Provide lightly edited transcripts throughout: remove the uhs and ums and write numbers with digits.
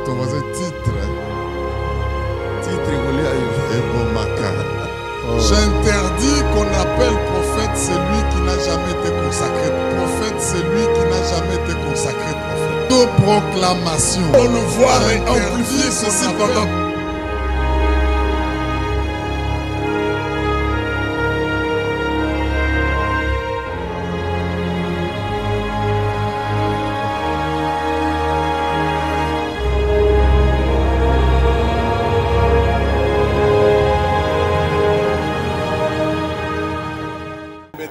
ton voisin titre. Titre et Bomaka. J'interdis qu'on appelle prophète celui qui n'a jamais été consacré. Prophète celui qui n'a jamais été consacré prophète. De proclamation. On le voit amplifier ceci pendant.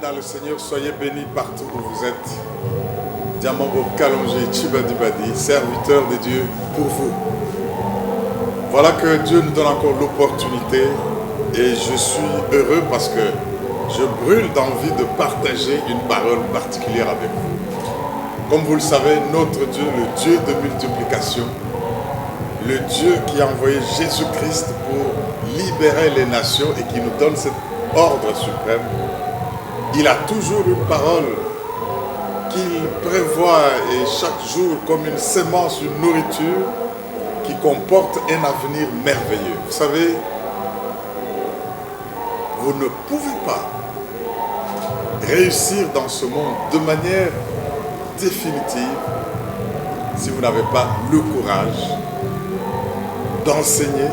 Dans le Seigneur, soyez bénis partout où vous êtes. Diamambo Kalonji Chibadibadi, serviteur de Dieu pour vous. Voilà que Dieu nous donne encore l'opportunité et je suis heureux parce que je brûle d'envie de partager une parole particulière avec vous. Comme vous le savez, notre Dieu, le Dieu de multiplication, le Dieu qui a envoyé Jésus-Christ pour libérer les nations et qui nous donne cet ordre suprême, il a toujours une parole qu'il prévoit et chaque jour comme une sémence, une nourriture qui comporte un avenir merveilleux. Vous savez, vous ne pouvez pas réussir dans ce monde de manière définitive si vous n'avez pas le courage d'enseigner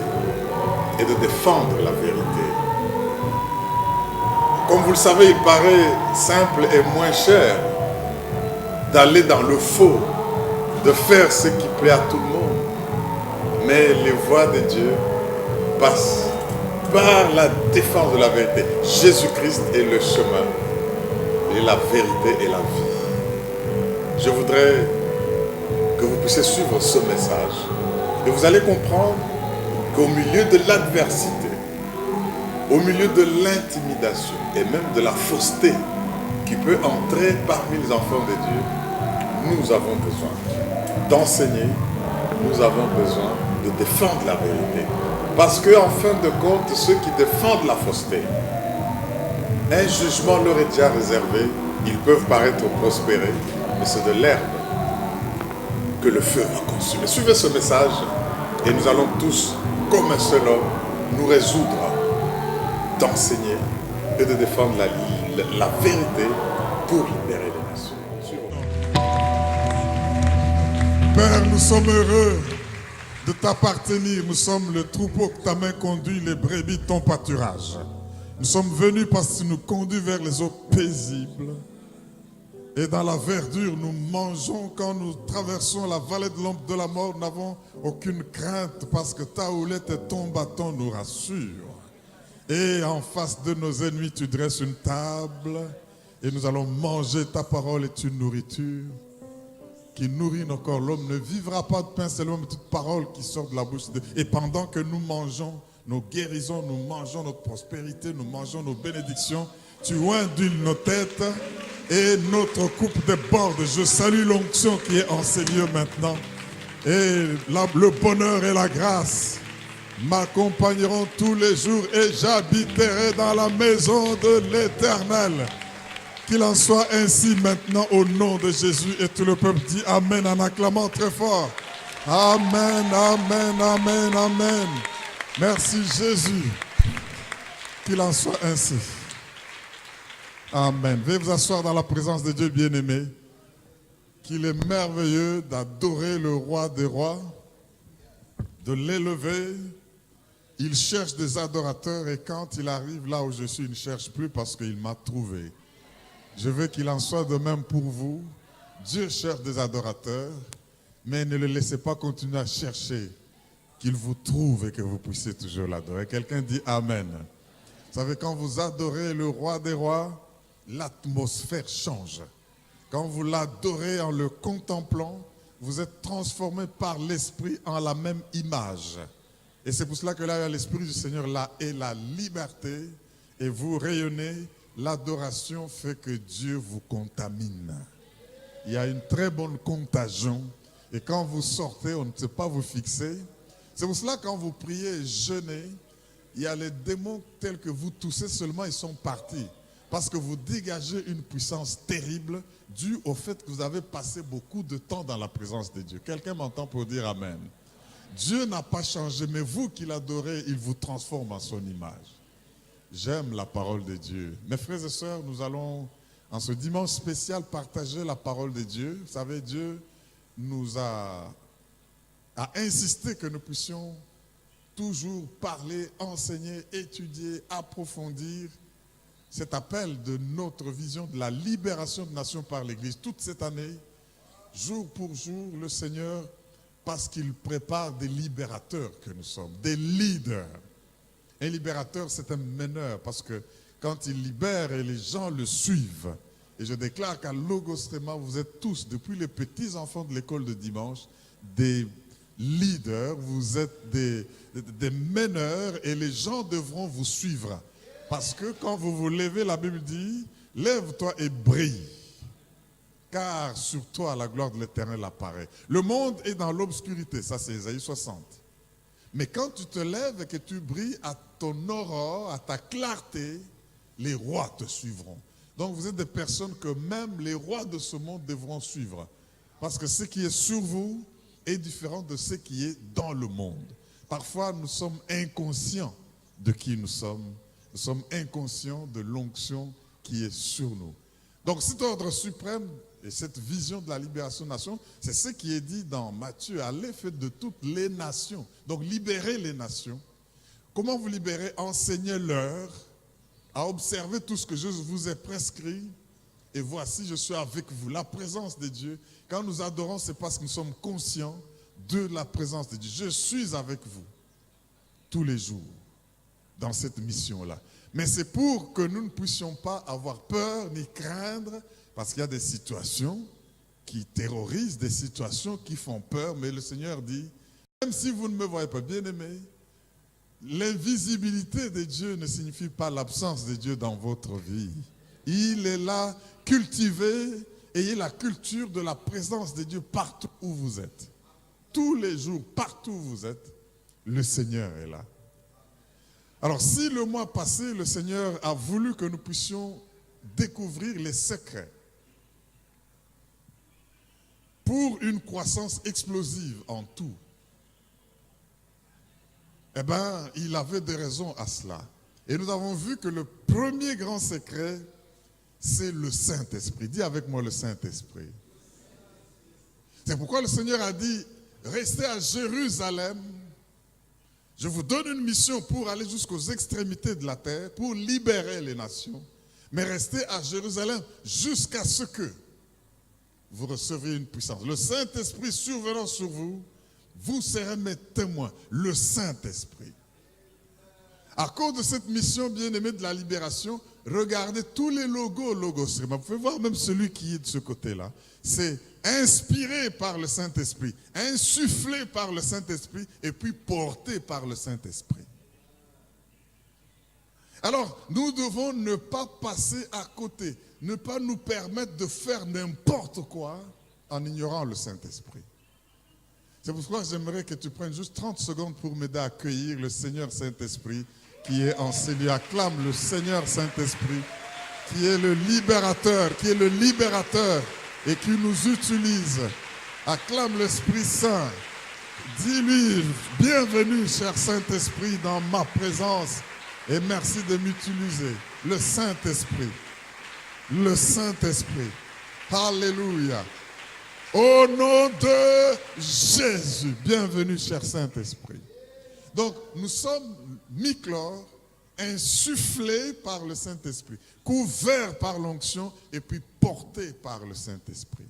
et de défendre la vérité. Comme vous le savez, il paraît simple et moins cher d'aller dans le faux, de faire ce qui plaît à tout le monde. Mais les voies de Dieu passent par la défense de la vérité. Jésus-Christ est le chemin, et la vérité et la vie. Je voudrais que vous puissiez suivre ce message. Et vous allez comprendre qu'au milieu de l'adversité, au milieu de l'intimidation et même de la fausseté qui peut entrer parmi les enfants de Dieu, nous avons besoin d'enseigner, nous avons besoin de défendre la vérité. Parce qu'en fin de compte, ceux qui défendent la fausseté, un jugement leur est déjà réservé, ils peuvent paraître prospérer, mais c'est de l'herbe que le feu va consumer. Suivez ce message et nous allons tous, comme un seul homme, nous résoudre d'enseigner et de défendre la vérité pour libérer les nations. Père, nous sommes heureux de t'appartenir. Nous sommes le troupeau que ta main conduit, les brebis de ton pâturage. Nous sommes venus parce que tu nous conduis vers les eaux paisibles. Et dans la verdure, nous mangeons. Quand nous traversons la vallée de l'ombre de la mort, nous n'avons aucune crainte parce que ta houlette et ton bâton nous rassurent. Et en face de nos ennemis, tu dresses une table et nous allons manger ta parole est une nourriture qui nourrit nos corps. L'homme ne vivra pas de pain seulement, mais toute parole qui sort de la bouche de Dieu. Et pendant que nous mangeons nos guérisons, nous mangeons notre prospérité, nous mangeons nos bénédictions, tu oins d'huile nos têtes et notre coupe déborde. Je salue l'onction qui est en ces lieux maintenant. Et le bonheur et la grâce m'accompagneront tous les jours et j'habiterai dans la maison de l'Éternel. Qu'il en soit ainsi maintenant au nom de Jésus. Et tout le peuple dit Amen en acclamant très fort. Amen, Amen, Amen, Amen. Merci Jésus. Qu'il en soit ainsi. Amen. Veuillez vous asseoir dans la présence de Dieu bien-aimé. Qu'il est merveilleux d'adorer le roi des rois, de l'élever. Il cherche des adorateurs et quand il arrive là où je suis, il ne cherche plus parce qu'il m'a trouvé. Je veux qu'il en soit de même pour vous. Dieu cherche des adorateurs, mais ne le laissez pas continuer à chercher, qu'il vous trouve et que vous puissiez toujours l'adorer. Quelqu'un dit Amen. Vous savez, quand vous adorez le roi des rois, l'atmosphère change. Quand vous l'adorez en le contemplant, vous êtes transformé par l'esprit en la même image. Et c'est pour cela que là, l'esprit du Seigneur, là, est la liberté. Et vous rayonnez. L'adoration fait que Dieu vous contamine. Il y a une très bonne contagion. Et quand vous sortez, on ne sait pas vous fixer. C'est pour cela que quand vous priez et jeûnez, il y a les démons tels que vous toussez seulement, ils sont partis. Parce que vous dégagez une puissance terrible due au fait que vous avez passé beaucoup de temps dans la présence de Dieu. Quelqu'un m'entend pour dire Amen. Dieu n'a pas changé, mais vous qui l'adorez, il vous transforme en son image. J'aime la parole de Dieu. Mes frères et sœurs, nous allons, en ce dimanche spécial, partager la parole de Dieu. Vous savez, Dieu nous a insisté que nous puissions toujours parler, enseigner, étudier, approfondir cet appel de notre vision de la libération de nations par l'Église. Toute cette année, jour pour jour, le Seigneur, parce qu'il prépare des libérateurs que nous sommes, des leaders. Un libérateur, c'est un meneur, parce que quand il libère et les gens le suivent, et je déclare qu'à Logos Rema, vous êtes tous, depuis les petits enfants de l'école de dimanche, des leaders, vous êtes des meneurs, et les gens devront vous suivre. Parce que quand vous vous levez, la Bible dit, lève-toi et brille, car sur toi la gloire de l'Éternel apparaît. Le monde est dans l'obscurité, ça c'est Ésaïe 60. Mais quand tu te lèves et que tu brilles à ton aurore, à ta clarté, les rois te suivront. Donc vous êtes des personnes que même les rois de ce monde devront suivre. Parce que ce qui est sur vous est différent de ce qui est dans le monde. Parfois nous sommes inconscients de qui nous sommes. Nous sommes inconscients de l'onction qui est sur nous. Donc cet ordre suprême et cette vision de la libération des nations, c'est ce qui est dit dans Matthieu, allez faites de toutes les nations. Donc libérez les nations. Comment vous libérer? Enseignez-leur à observer tout ce que je vous ai prescrit. Et voici, je suis avec vous. La présence de Dieu, quand nous adorons, c'est parce que nous sommes conscients de la présence de Dieu. Je suis avec vous tous les jours dans cette mission-là. Mais c'est pour que nous ne puissions pas avoir peur ni craindre, parce qu'il y a des situations qui terrorisent, des situations qui font peur, mais le Seigneur dit, même si vous ne me voyez pas, bien-aimés, l'invisibilité de Dieu ne signifie pas l'absence de Dieu dans votre vie. Il est là, cultivé, ayez la culture de la présence de Dieu partout où vous êtes. Tous les jours, partout où vous êtes, le Seigneur est là. Alors si le mois passé, le Seigneur a voulu que nous puissions découvrir les secrets pour une croissance explosive en tout, eh bien, il avait des raisons à cela. Et nous avons vu que le premier grand secret, c'est le Saint-Esprit. Dis avec moi le Saint-Esprit. C'est pourquoi le Seigneur a dit, restez à Jérusalem. Je vous donne une mission pour aller jusqu'aux extrémités de la terre, pour libérer les nations. Mais restez à Jérusalem jusqu'à ce que vous receviez une puissance. Le Saint-Esprit survenant sur vous, vous serez mes témoins. Le Saint-Esprit. À cause de cette mission bien-aimée de la libération, regardez tous les logos Logos Rema. Vous pouvez voir même celui qui est de ce côté-là. C'est inspiré par le Saint-Esprit, insufflé par le Saint-Esprit et puis porté par le Saint-Esprit. Alors, nous devons ne pas passer à côté, ne pas nous permettre de faire n'importe quoi en ignorant le Saint-Esprit. C'est pourquoi j'aimerais que tu prennes juste 30 secondes pour m'aider à accueillir le Seigneur Saint-Esprit qui est en celui. Acclame le Seigneur Saint-Esprit qui est le libérateur, et qui nous utilise. Acclame l'Esprit Saint. Dis-lui, bienvenue cher Saint-Esprit dans ma présence et merci de m'utiliser. Le Saint-Esprit. Le Saint-Esprit. Alléluia. Au nom de Jésus. Bienvenue cher Saint-Esprit. Donc nous sommes mi-chlore, insufflés par le Saint-Esprit, couverts par l'onction et puis portés par le Saint-Esprit.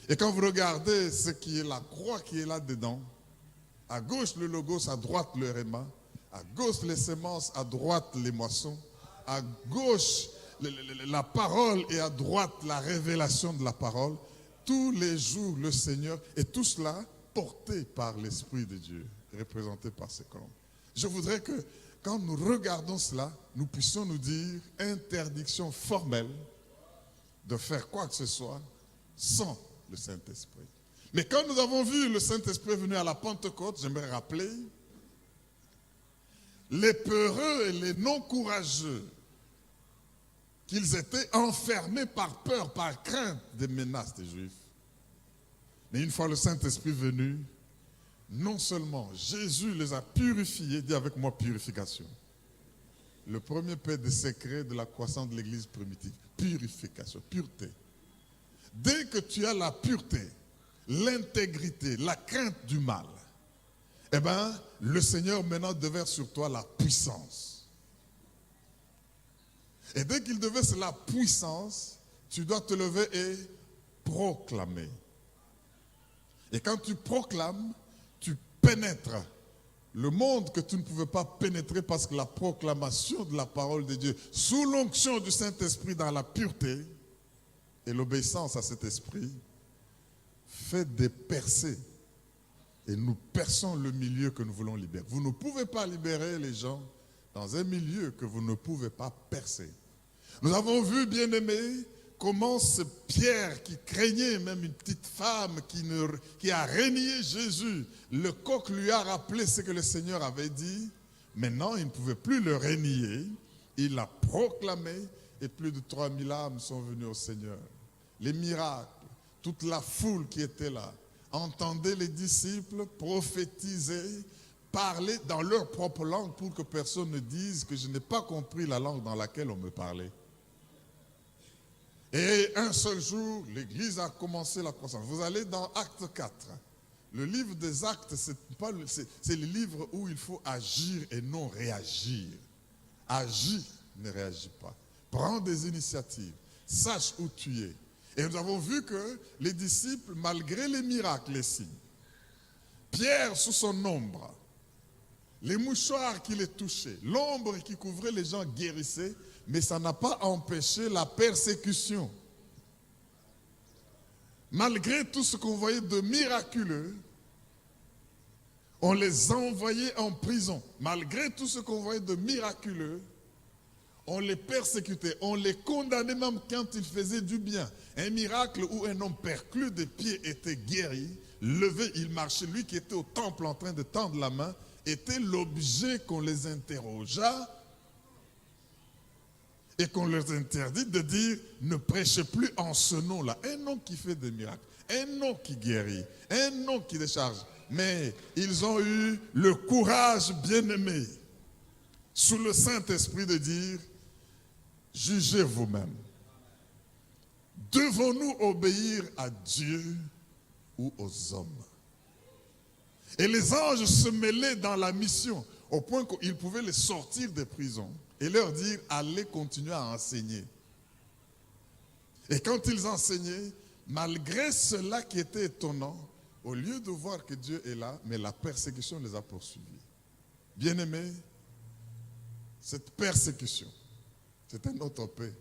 Et quand vous regardez ce qui est la croix qui est là-dedans, à gauche le logos, à droite le réma, à gauche les semences, à droite les moissons, à gauche la parole et à droite la révélation de la parole, tous les jours le Seigneur, et tout cela porté par l'Esprit de Dieu, représenté par ces colombes. Je voudrais que quand nous regardons cela, nous puissions nous dire interdiction formelle de faire quoi que ce soit sans le Saint-Esprit. Mais quand nous avons vu le Saint-Esprit venu à la Pentecôte, j'aimerais rappeler, les peureux et les non courageux, qu'ils étaient enfermés par peur, par crainte des menaces des Juifs. Mais une fois le Saint-Esprit venu, non seulement Jésus les a purifiés, dis avec moi purification. Le premier paix des secrets de la croissance de l'église primitive. Purification, pureté. Dès que tu as la pureté, l'intégrité, la crainte du mal, eh bien, le Seigneur maintenant déverse sur toi la puissance. Et dès qu'il déverse la puissance, tu dois te lever et proclamer. Et quand tu proclames, tu pénètres le monde que tu ne pouvais pas pénétrer parce que la proclamation de la parole de Dieu, sous l'onction du Saint-Esprit dans la pureté et l'obéissance à cet esprit, fait des percées. Et nous perçons le milieu que nous voulons libérer. Vous ne pouvez pas libérer les gens dans un milieu que vous ne pouvez pas percer. Nous avons vu, bien-aimés, comment ce Pierre qui craignait même une petite femme qui a renié Jésus, le coq lui a rappelé ce que le Seigneur avait dit. Maintenant, il ne pouvait plus le renier. Il l'a proclamé et plus de 3000 âmes sont venues au Seigneur. Les miracles, toute la foule qui était là, entendait les disciples prophétiser, parler dans leur propre langue pour que personne ne dise que je n'ai pas compris la langue dans laquelle on me parlait. Et un seul jour, l'église a commencé la croissance. Vous allez dans Acte 4. Le livre des Actes, c'est le livre où il faut agir et non réagir. Agis, ne réagis pas. Prends des initiatives. Sache où tu es. Et nous avons vu que les disciples, malgré les miracles, les signes, Pierre sous son ombre, les mouchoirs qui les touchaient, l'ombre qui couvrait les gens guérissait, mais ça n'a pas empêché la persécution. Malgré tout ce qu'on voyait de miraculeux, on les envoyait en prison. Malgré tout ce qu'on voyait de miraculeux, on les persécutait, on les condamnait même quand ils faisaient du bien. Un miracle où un homme perclus des pieds était guéri, levé, il marchait. Lui qui était au temple en train de tendre la main, était l'objet qu'on les interrogea et qu'on leur interdit de dire ne prêchez plus en ce nom-là. Un nom qui fait des miracles, un nom qui guérit, un nom qui décharge. Mais ils ont eu le courage bien-aimé, sous le Saint-Esprit, de dire jugez vous-même. Devons-nous obéir à Dieu ou aux hommes? Et les anges se mêlaient dans la mission, au point qu'ils pouvaient les sortir des prisons et leur dire allez continuer à enseigner. Et quand ils enseignaient, malgré cela qui était étonnant, au lieu de voir que Dieu est là, mais la persécution les a poursuivis. Bien-aimés, cette persécution, c'est un autre paix.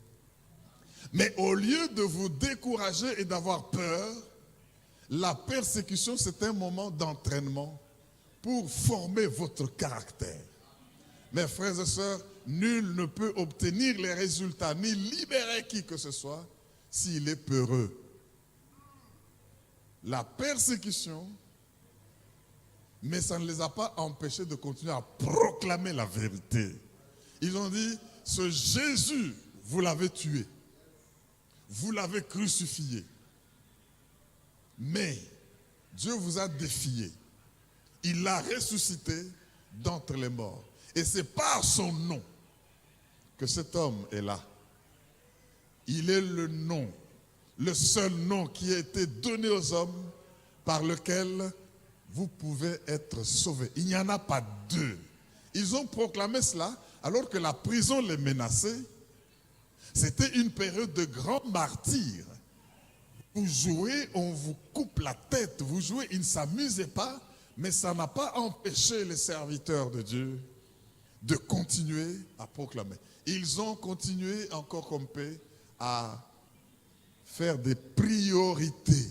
Mais au lieu de vous décourager et d'avoir peur, la persécution, c'est un moment d'entraînement pour former votre caractère. Mes frères et sœurs, nul ne peut obtenir les résultats ni libérer qui que ce soit s'il est peureux. La persécution, mais ça ne les a pas empêchés de continuer à proclamer la vérité. Ils ont dit, ce Jésus, vous l'avez tué, vous l'avez crucifié, mais Dieu vous a défié. Il l'a ressuscité d'entre les morts. Et c'est par son nom que cet homme est là. Il est le nom, le seul nom qui a été donné aux hommes par lequel vous pouvez être sauvés. Il n'y en a pas deux. Ils ont proclamé cela alors que la prison les menaçait. C'était une période de grand martyre. Vous jouez, on vous coupe la tête. Vous jouez, ils ne s'amusaient pas, mais ça n'a pas empêché les serviteurs de Dieu de continuer à proclamer. Ils ont continué encore comme paix à faire des priorités.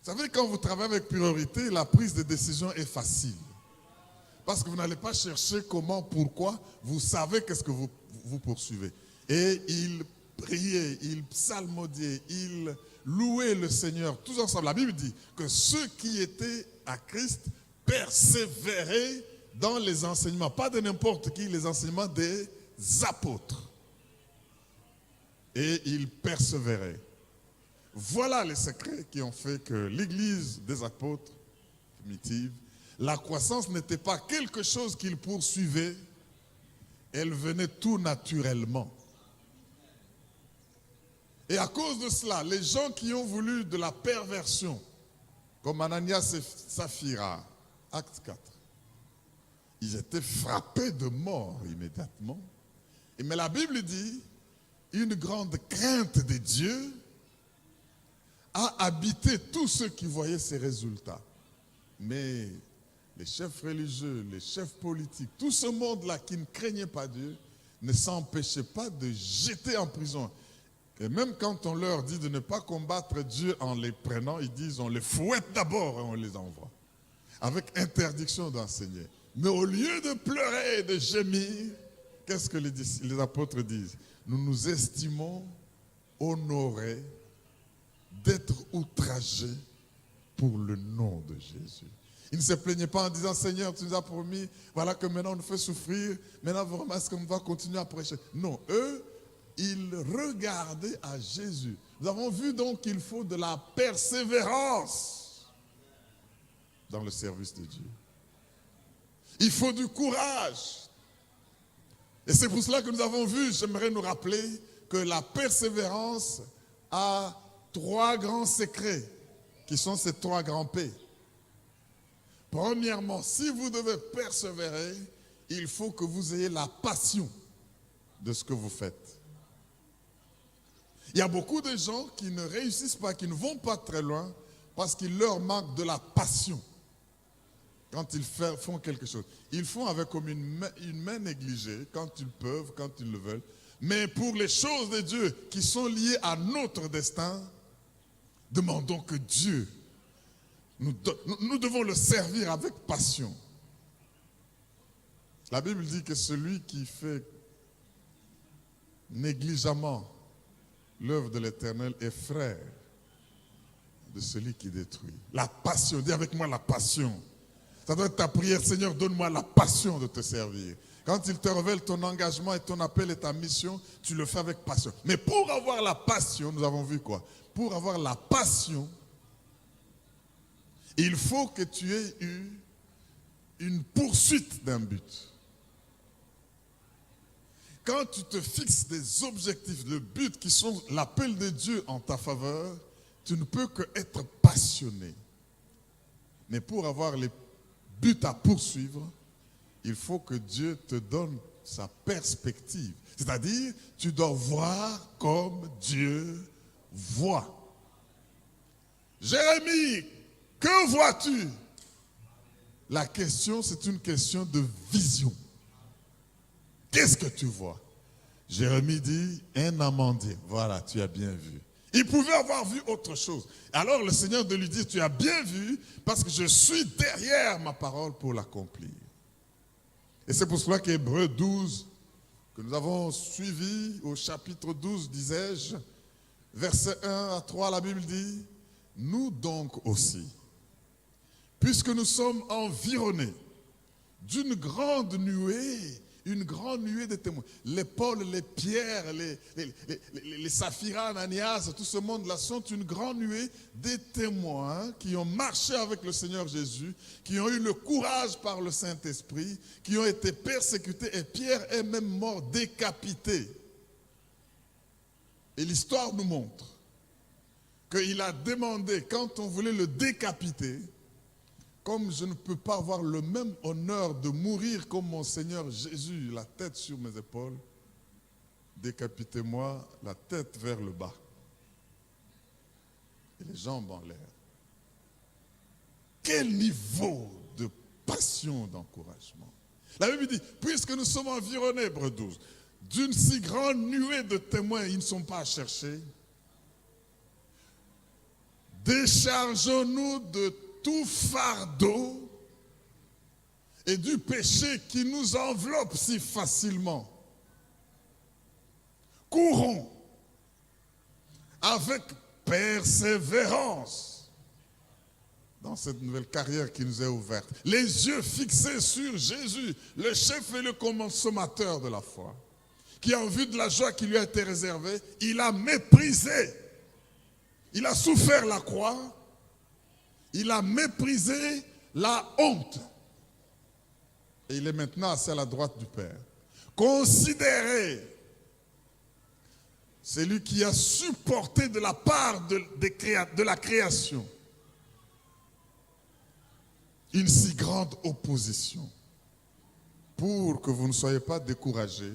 Vous savez, quand vous travaillez avec priorité, la prise de décision est facile. Parce que vous n'allez pas chercher comment, pourquoi, vous savez qu'est-ce que vous poursuivez. Et ils priaient, ils psalmodiaient, ils louaient le Seigneur, tous ensemble. La Bible dit que ceux qui étaient à Christ persévéraient dans les enseignements, pas de n'importe qui, les enseignements des apôtres. Et ils persévéraient. Voilà les secrets qui ont fait que l'église des apôtres primitive, la croissance n'était pas quelque chose qu'il poursuivait, elle venait tout naturellement. Et à cause de cela, les gens qui ont voulu de la perversion, comme Ananias et Saphira, acte 4, ils étaient frappés de mort immédiatement. Mais la Bible dit, une grande crainte de Dieu a habité tous ceux qui voyaient ces résultats. Mais les chefs religieux, les chefs politiques, tout ce monde-là qui ne craignait pas Dieu, ne s'empêchait pas de jeter en prison. Et même quand on leur dit de ne pas combattre Dieu en les prenant, ils disent on les fouette d'abord et on les envoie. Avec interdiction d'enseigner. Mais au lieu de pleurer et de gémir, qu'est-ce que les apôtres disent? Nous nous estimons honorés d'être outragés pour le nom de Jésus. Ils ne se plaignaient pas en disant, Seigneur, tu nous as promis, voilà que maintenant on nous fait souffrir, maintenant vraiment est-ce qu'on va continuer à prêcher? Non, eux, ils regardaient à Jésus. Nous avons vu donc qu'il faut de la persévérance dans le service de Dieu. Il faut du courage. Et c'est pour cela que nous avons vu, j'aimerais nous rappeler, que la persévérance a 3 grands secrets, qui sont ces 3 grands P. Premièrement, si vous devez persévérer, il faut que vous ayez la passion de ce que vous faites. Il y a beaucoup de gens qui ne réussissent pas, qui ne vont pas très loin, parce qu'il leur manque de la passion. Quand ils font quelque chose, ils font avec comme une main négligée, quand ils peuvent, quand ils le veulent. Mais pour les choses de Dieu qui sont liées à notre destin, demandons que Dieu, nous devons le servir avec passion. La Bible dit que celui qui fait négligemment l'œuvre de l'Éternel est frère de celui qui détruit. La passion, dis avec moi la passion. Ça doit être ta prière, Seigneur, donne-moi la passion de te servir. Quand il te révèle ton engagement et ton appel et ta mission, tu le fais avec passion. Mais pour avoir la passion, nous avons vu quoi? Pour avoir la passion, il faut que tu aies eu une poursuite d'un but. Quand tu te fixes des objectifs, de buts qui sont l'appel de Dieu en ta faveur, tu ne peux que être passionné. Mais pour avoir les buts à poursuivre, il faut que Dieu te donne sa perspective. C'est-à-dire, tu dois voir comme Dieu voit. Jérémie, que vois-tu? La question, c'est une question de vision. Qu'est-ce que tu vois? Jérémie dit, un amandier. Voilà, tu as bien vu. Il pouvait avoir vu autre chose. Alors le Seigneur de lui dire, tu as bien vu, parce que je suis derrière ma parole pour l'accomplir. Et c'est pour cela qu'Hébreux 12, que nous avons suivi au chapitre 12, disais-je, verset 1 à 3, la Bible dit, nous donc aussi, puisque nous sommes environnés d'une grande nuée de témoins. Les Paul, les Pierre, les Saphira, Ananias, tout ce monde-là sont une grande nuée de témoins qui ont marché avec le Seigneur Jésus, qui ont eu le courage par le Saint-Esprit, qui ont été persécutés et Pierre est même mort décapité. Et l'histoire nous montre qu'il a demandé, quand on voulait le décapiter, comme je ne peux pas avoir le même honneur de mourir comme mon Seigneur Jésus, la tête sur mes épaules, décapitez-moi la tête vers le bas et les jambes en l'air. Quel niveau de passion, d'encouragement. La Bible dit, puisque nous sommes environnés, Hébreux 12, d'une si grande nuée de témoins, ils ne sont pas à chercher, déchargeons-nous de tout fardeau et du péché qui nous enveloppe si facilement. Courons avec persévérance dans cette nouvelle carrière qui nous est ouverte. Les yeux fixés sur Jésus, le chef et le consommateur de la foi, qui en vue de la joie qui lui a été réservée, il a méprisé, il a souffert la croix, il a méprisé la honte. Et il est maintenant assis à la droite du Père. Considérez celui qui a supporté de la part de la création une si grande opposition, pour que vous ne soyez pas découragés,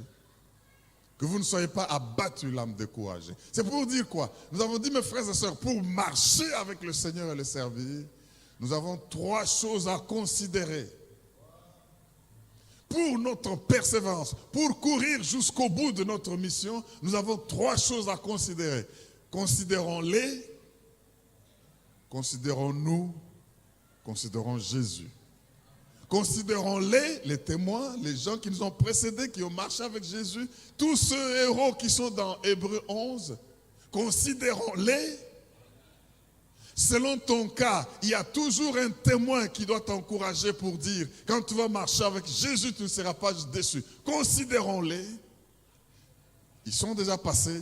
que vous ne soyez pas abattus l'âme découragée. C'est pour dire quoi? Nous avons dit, mes frères et sœurs, pour marcher avec le Seigneur et le servir, nous avons 3 choses à considérer. Pour notre persévérance, pour courir jusqu'au bout de notre mission, nous avons 3 choses à considérer. Considérons-les, considérons-nous, considérons Jésus. Considérons-les, les témoins, les gens qui nous ont précédés, qui ont marché avec Jésus, tous ceux héros qui sont dans Hébreux 11, considérons-les. Selon ton cas, il y a toujours un témoin qui doit t'encourager pour dire, quand tu vas marcher avec Jésus, tu ne seras pas déçu. Considérons-les. Ils sont déjà passés.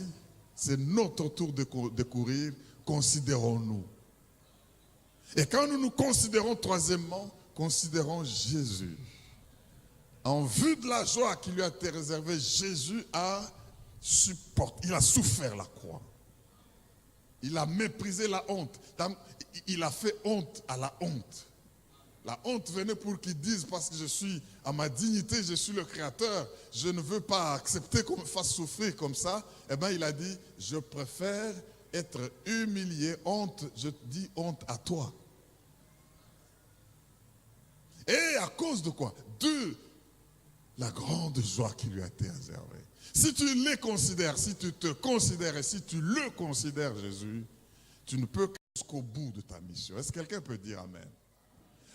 C'est notre tour de courir. Considérons-nous. Et quand nous nous considérons, troisièmement, considérons Jésus. En vue de la joie qui lui a été réservée, Jésus a supporté, il a souffert la croix. Il a méprisé la honte. Il a fait honte à la honte. La honte venait pour qu'ils disent, parce que je suis à ma dignité, je suis le Créateur, je ne veux pas accepter qu'on me fasse souffrir comme ça. Eh bien, il a dit, je préfère être humilié, honte, je dis honte à toi. Et à cause de quoi? De la grande joie qui lui a été réservée. Si tu les considères, si tu te considères et si tu le considères, Jésus, tu ne peux qu'aller jusqu'au bout de ta mission. Est-ce que quelqu'un peut dire Amen?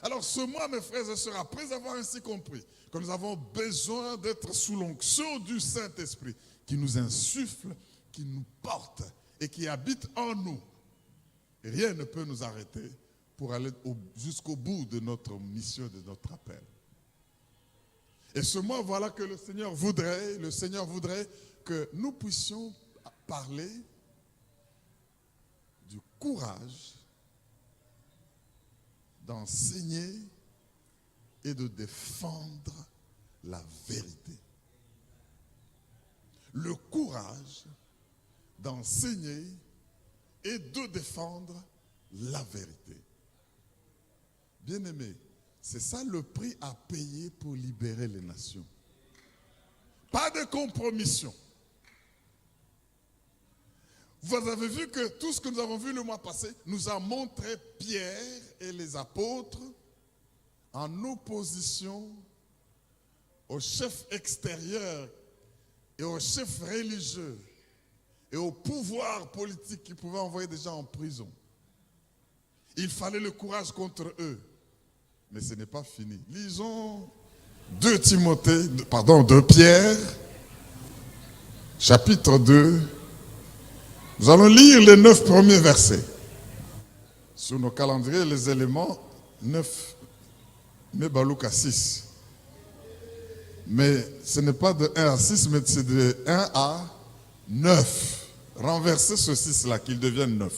Alors ce mois, mes frères et sœurs, après avoir ainsi compris que nous avons besoin d'être sous l'onction du Saint-Esprit, qui nous insuffle, qui nous porte et qui habite en nous, rien ne peut nous arrêter pour aller jusqu'au bout de notre mission, de notre appel. Et ce mois, voilà que le Seigneur voudrait que nous puissions parler du courage d'enseigner et de défendre la vérité. Le courage d'enseigner et de défendre la vérité. Bien-aimés, c'est ça le prix à payer pour libérer les nations. Pas de compromission. Vous avez vu que tout ce que nous avons vu le mois passé nous a montré Pierre et les apôtres en opposition aux chefs extérieurs et aux chefs religieux et au pouvoir politique qui pouvaient envoyer des gens en prison. Il fallait le courage contre eux. Mais ce n'est pas fini. Lisons 2 Pierre, chapitre 2. Nous allons lire les 9 premiers versets. Sur nos calendriers, les éléments 9, mais Balouk à 6. Mais ce n'est pas de 1 à 6, mais c'est de 1 à 9. Renversez ce 6-là, qu'il devienne 9.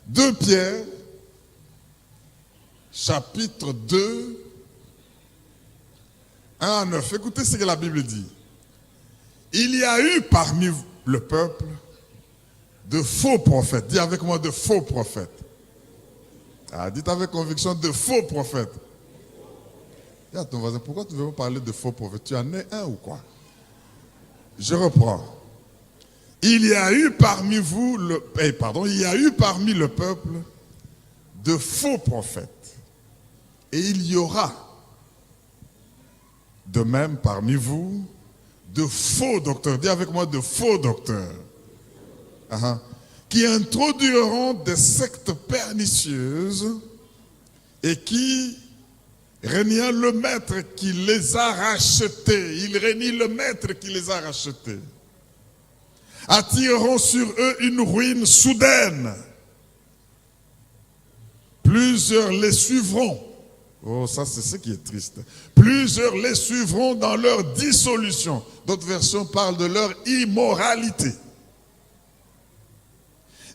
2 Pierre, chapitre 2, 1 à 9. Écoutez ce que la Bible dit. Il y a eu parmi le peuple de faux prophètes. Dis avec moi, de faux prophètes. Ah, dites avec conviction, de faux prophètes. Dis à ton voisin, pourquoi tu veux me parler de faux prophètes? Tu en es un ou quoi? Je reprends. Il y a eu parmi le peuple de faux prophètes. Et il y aura de même parmi vous de faux docteurs. Dis avec moi, de faux docteurs. Qui introduiront des sectes pernicieuses et qui, régnant le maître qui les a rachetés, il régnit le maître qui les a rachetés, attireront sur eux une ruine soudaine. Plusieurs les suivront. Oh, ça c'est ce qui est triste. Plusieurs les suivront dans leur dissolution. D'autres versions parlent de leur immoralité.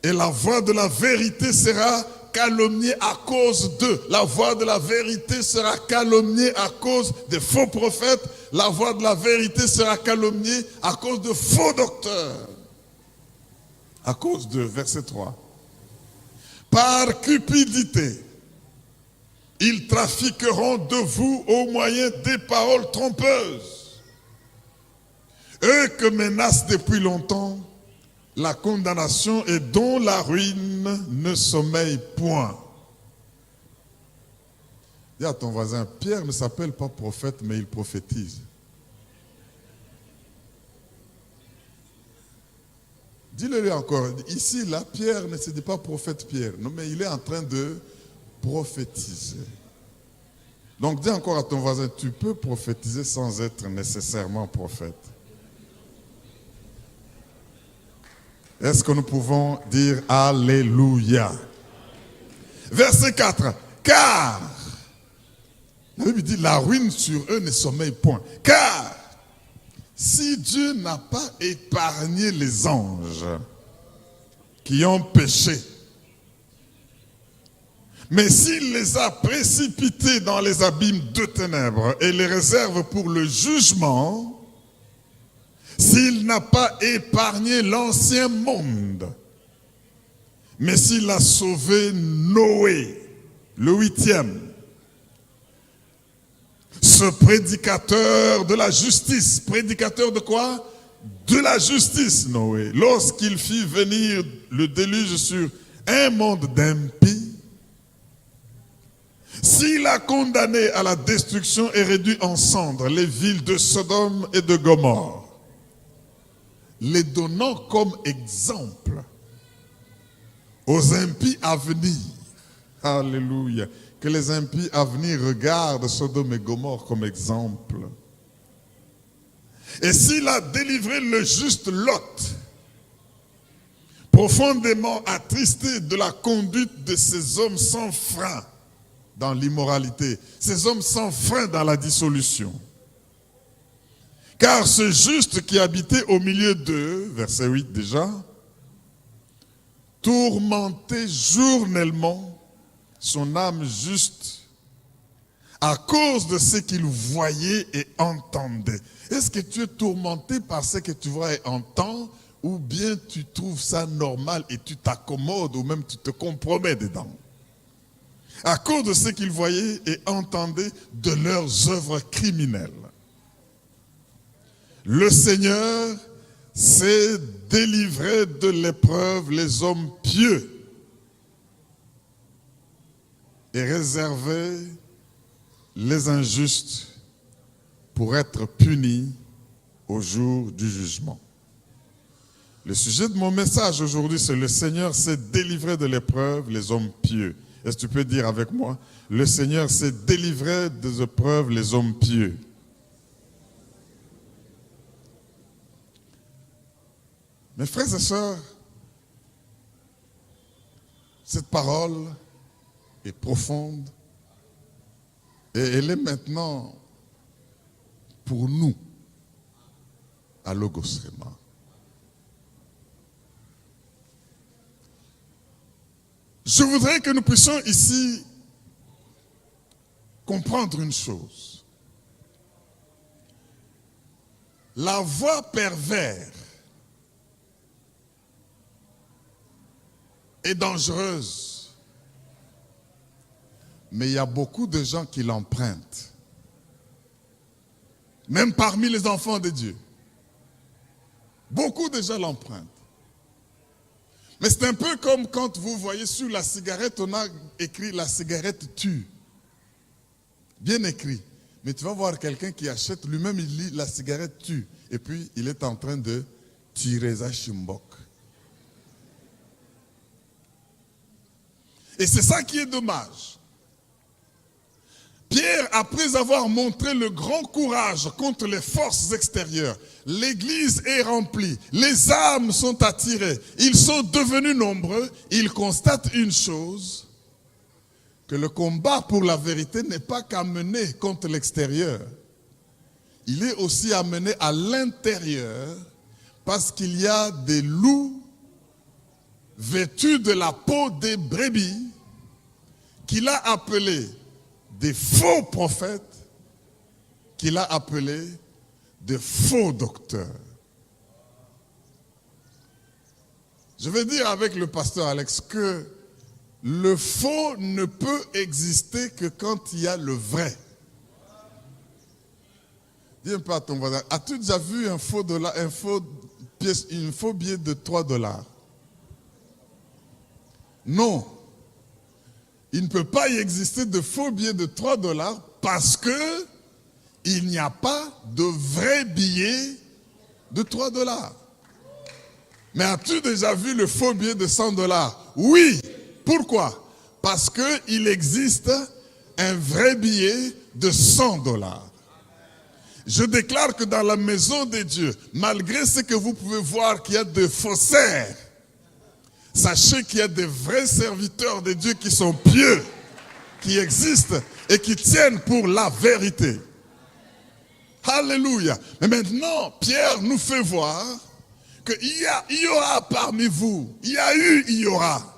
Et la voix de la vérité sera calomniée à cause d'eux. La voix de la vérité sera calomniée à cause des faux prophètes. La voix de la vérité sera calomniée à cause de faux docteurs. À cause de, verset 3. Par cupidité, ils trafiqueront de vous au moyen des paroles trompeuses. Eux que menacent depuis longtemps la condamnation et dont la ruine ne sommeille point. Dis à ton voisin, Pierre ne s'appelle pas prophète, mais il prophétise. Dis-le-lui encore, ici, là, Pierre ne se dit pas prophète Pierre, non, mais il est en train de prophétiser. Donc dis encore à ton voisin, tu peux prophétiser sans être nécessairement prophète. Est-ce que nous pouvons dire Alléluia? Verset 4. Car, la Bible dit, la ruine sur eux ne sommeille point. Car, si Dieu n'a pas épargné les anges qui ont péché, mais s'il les a précipités dans les abîmes de ténèbres et les réserve pour le jugement, s'il n'a pas épargné l'ancien monde, mais s'il a sauvé Noé, le 8e, ce prédicateur de la justice, prédicateur de quoi? De la justice, Noé, lorsqu'il fit venir le déluge sur un monde d'impies, s'il a condamné à la destruction et réduit en cendres les villes de Sodome et de Gomorrhe, les donnant comme exemple aux impies à venir. Alléluia. Que les impies à venir regardent Sodome et Gomorrhe comme exemple. Et s'il a délivré le juste Lot, profondément attristé de la conduite de ces hommes sans frein dans l'immoralité, ces hommes sans frein dans la dissolution. Car ce juste qui habitait au milieu d'eux, verset 8 déjà, tourmentait journellement son âme juste à cause de ce qu'il voyait et entendait. Est-ce que tu es tourmenté par ce que tu vois et entends, ou bien tu trouves ça normal et tu t'accommodes, ou même tu te compromets dedans? À cause de ce qu'ils voyaient et entendaient de leurs œuvres criminelles. Le Seigneur s'est délivré de l'épreuve les hommes pieux et réservé les injustes pour être punis au jour du jugement. Le sujet de mon message aujourd'hui, c'est le Seigneur s'est délivré de l'épreuve les hommes pieux. Est-ce que tu peux dire avec moi? Le Seigneur s'est délivré des épreuves les hommes pieux. Mes frères et sœurs, cette parole est profonde et elle est maintenant pour nous à Logos Rema. Je voudrais que nous puissions ici comprendre une chose. La voie perverse est dangereuse, mais il y a beaucoup de gens qui l'empruntent, même parmi les enfants de Dieu. Beaucoup de gens l'empruntent. Mais c'est un peu comme quand vous voyez sur la cigarette, on a écrit « la cigarette tue ». Bien écrit. Mais tu vas voir quelqu'un qui achète, lui-même il lit « la cigarette tue ». Et puis il est en train de tirer sa chimbok. Et c'est ça qui est dommage. Pierre, après avoir montré le grand courage contre les forces extérieures, l'église est remplie, les âmes sont attirées, ils sont devenus nombreux, il constate une chose, que le combat pour la vérité n'est pas qu'à mener contre l'extérieur. Il est aussi à mener à l'intérieur, parce qu'il y a des loups vêtus de la peau des brebis qu'il a appelé des faux prophètes, qu'il a appelé des faux docteurs. Je vais dire avec le pasteur Alex que le faux ne peut exister que quand il y a le vrai. Dis un peu à ton voisin, as-tu déjà vu un faux billet de $3? Non. Il ne peut pas y exister de faux billets de $3 parce que il n'y a pas de vrai billet de $3. Mais as-tu déjà vu le faux billet de $100? Oui. Pourquoi? Parce qu'il existe un vrai billet de $100. Je déclare que dans la maison de Dieu, malgré ce que vous pouvez voir qu'il y a des faussaires, sachez qu'il y a des vrais serviteurs de Dieu qui sont pieux, qui existent et qui tiennent pour la vérité. Alléluia. Mais maintenant, Pierre nous fait voir qu'il y aura parmi vous, il y a eu, il y aura.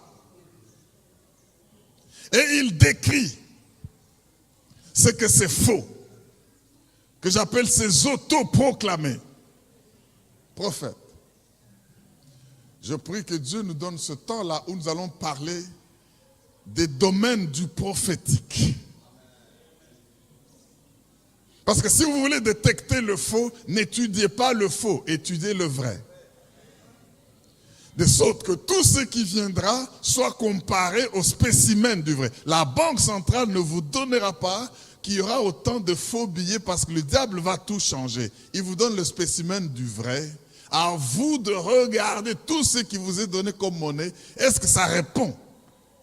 Et il décrit ce que c'est faux, que j'appelle ces autoproclamés prophètes. Je prie que Dieu nous donne ce temps-là où nous allons parler des domaines du prophétique. Parce que si vous voulez détecter le faux, n'étudiez pas le faux, étudiez le vrai. De sorte que tout ce qui viendra soit comparé au spécimen du vrai. La banque centrale ne vous donnera pas qu'il y aura autant de faux billets parce que le diable va tout changer. Il vous donne le spécimen du vrai. À vous de regarder tout ce qui vous est donné comme monnaie. Est-ce que ça répond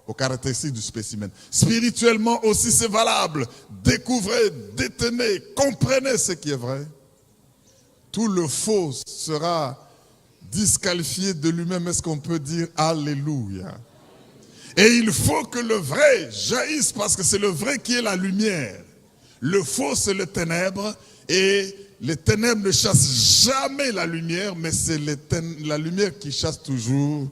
aux caractéristiques du spécimen? Spirituellement aussi c'est valable. Découvrez, détenez, comprenez ce qui est vrai. Tout le faux sera disqualifié de lui-même. Est-ce qu'on peut dire Alléluia? Et il faut que le vrai jaillisse parce que c'est le vrai qui est la lumière. Le faux c'est le ténèbre et les ténèbres ne chassent jamais la lumière, mais c'est la lumière qui chasse toujours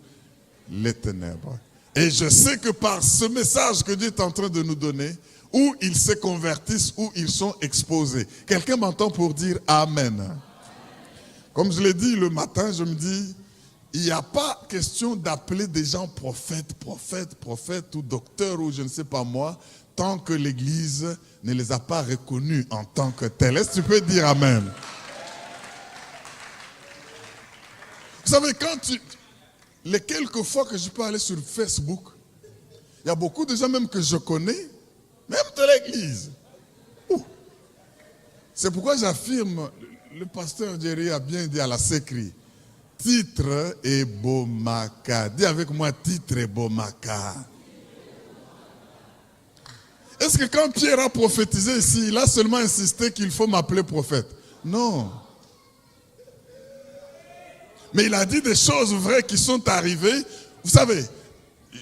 les ténèbres. Et je sais que par ce message que Dieu est en train de nous donner, où ils se convertissent, où ils sont exposés. Quelqu'un m'entend pour dire Amen. Comme je l'ai dit le matin, je me dis, il n'y a pas question d'appeler des gens prophètes ou docteurs ou je ne sais pas moi, tant que l'Église ne les a pas reconnus en tant que tels. Est-ce que tu peux dire Amen? Vous savez, les quelques fois que je peux aller sur Facebook, il y a beaucoup de gens même que je connais, même de l'Église. C'est pourquoi j'affirme, le pasteur Jerry a bien dit à la sécrie, titre et Bomaka. Dis avec moi, titre et Bomaka. Est-ce que quand Pierre a prophétisé ici, il a seulement insisté qu'il faut m'appeler prophète? Non. Mais il a dit des choses vraies qui sont arrivées. Vous savez,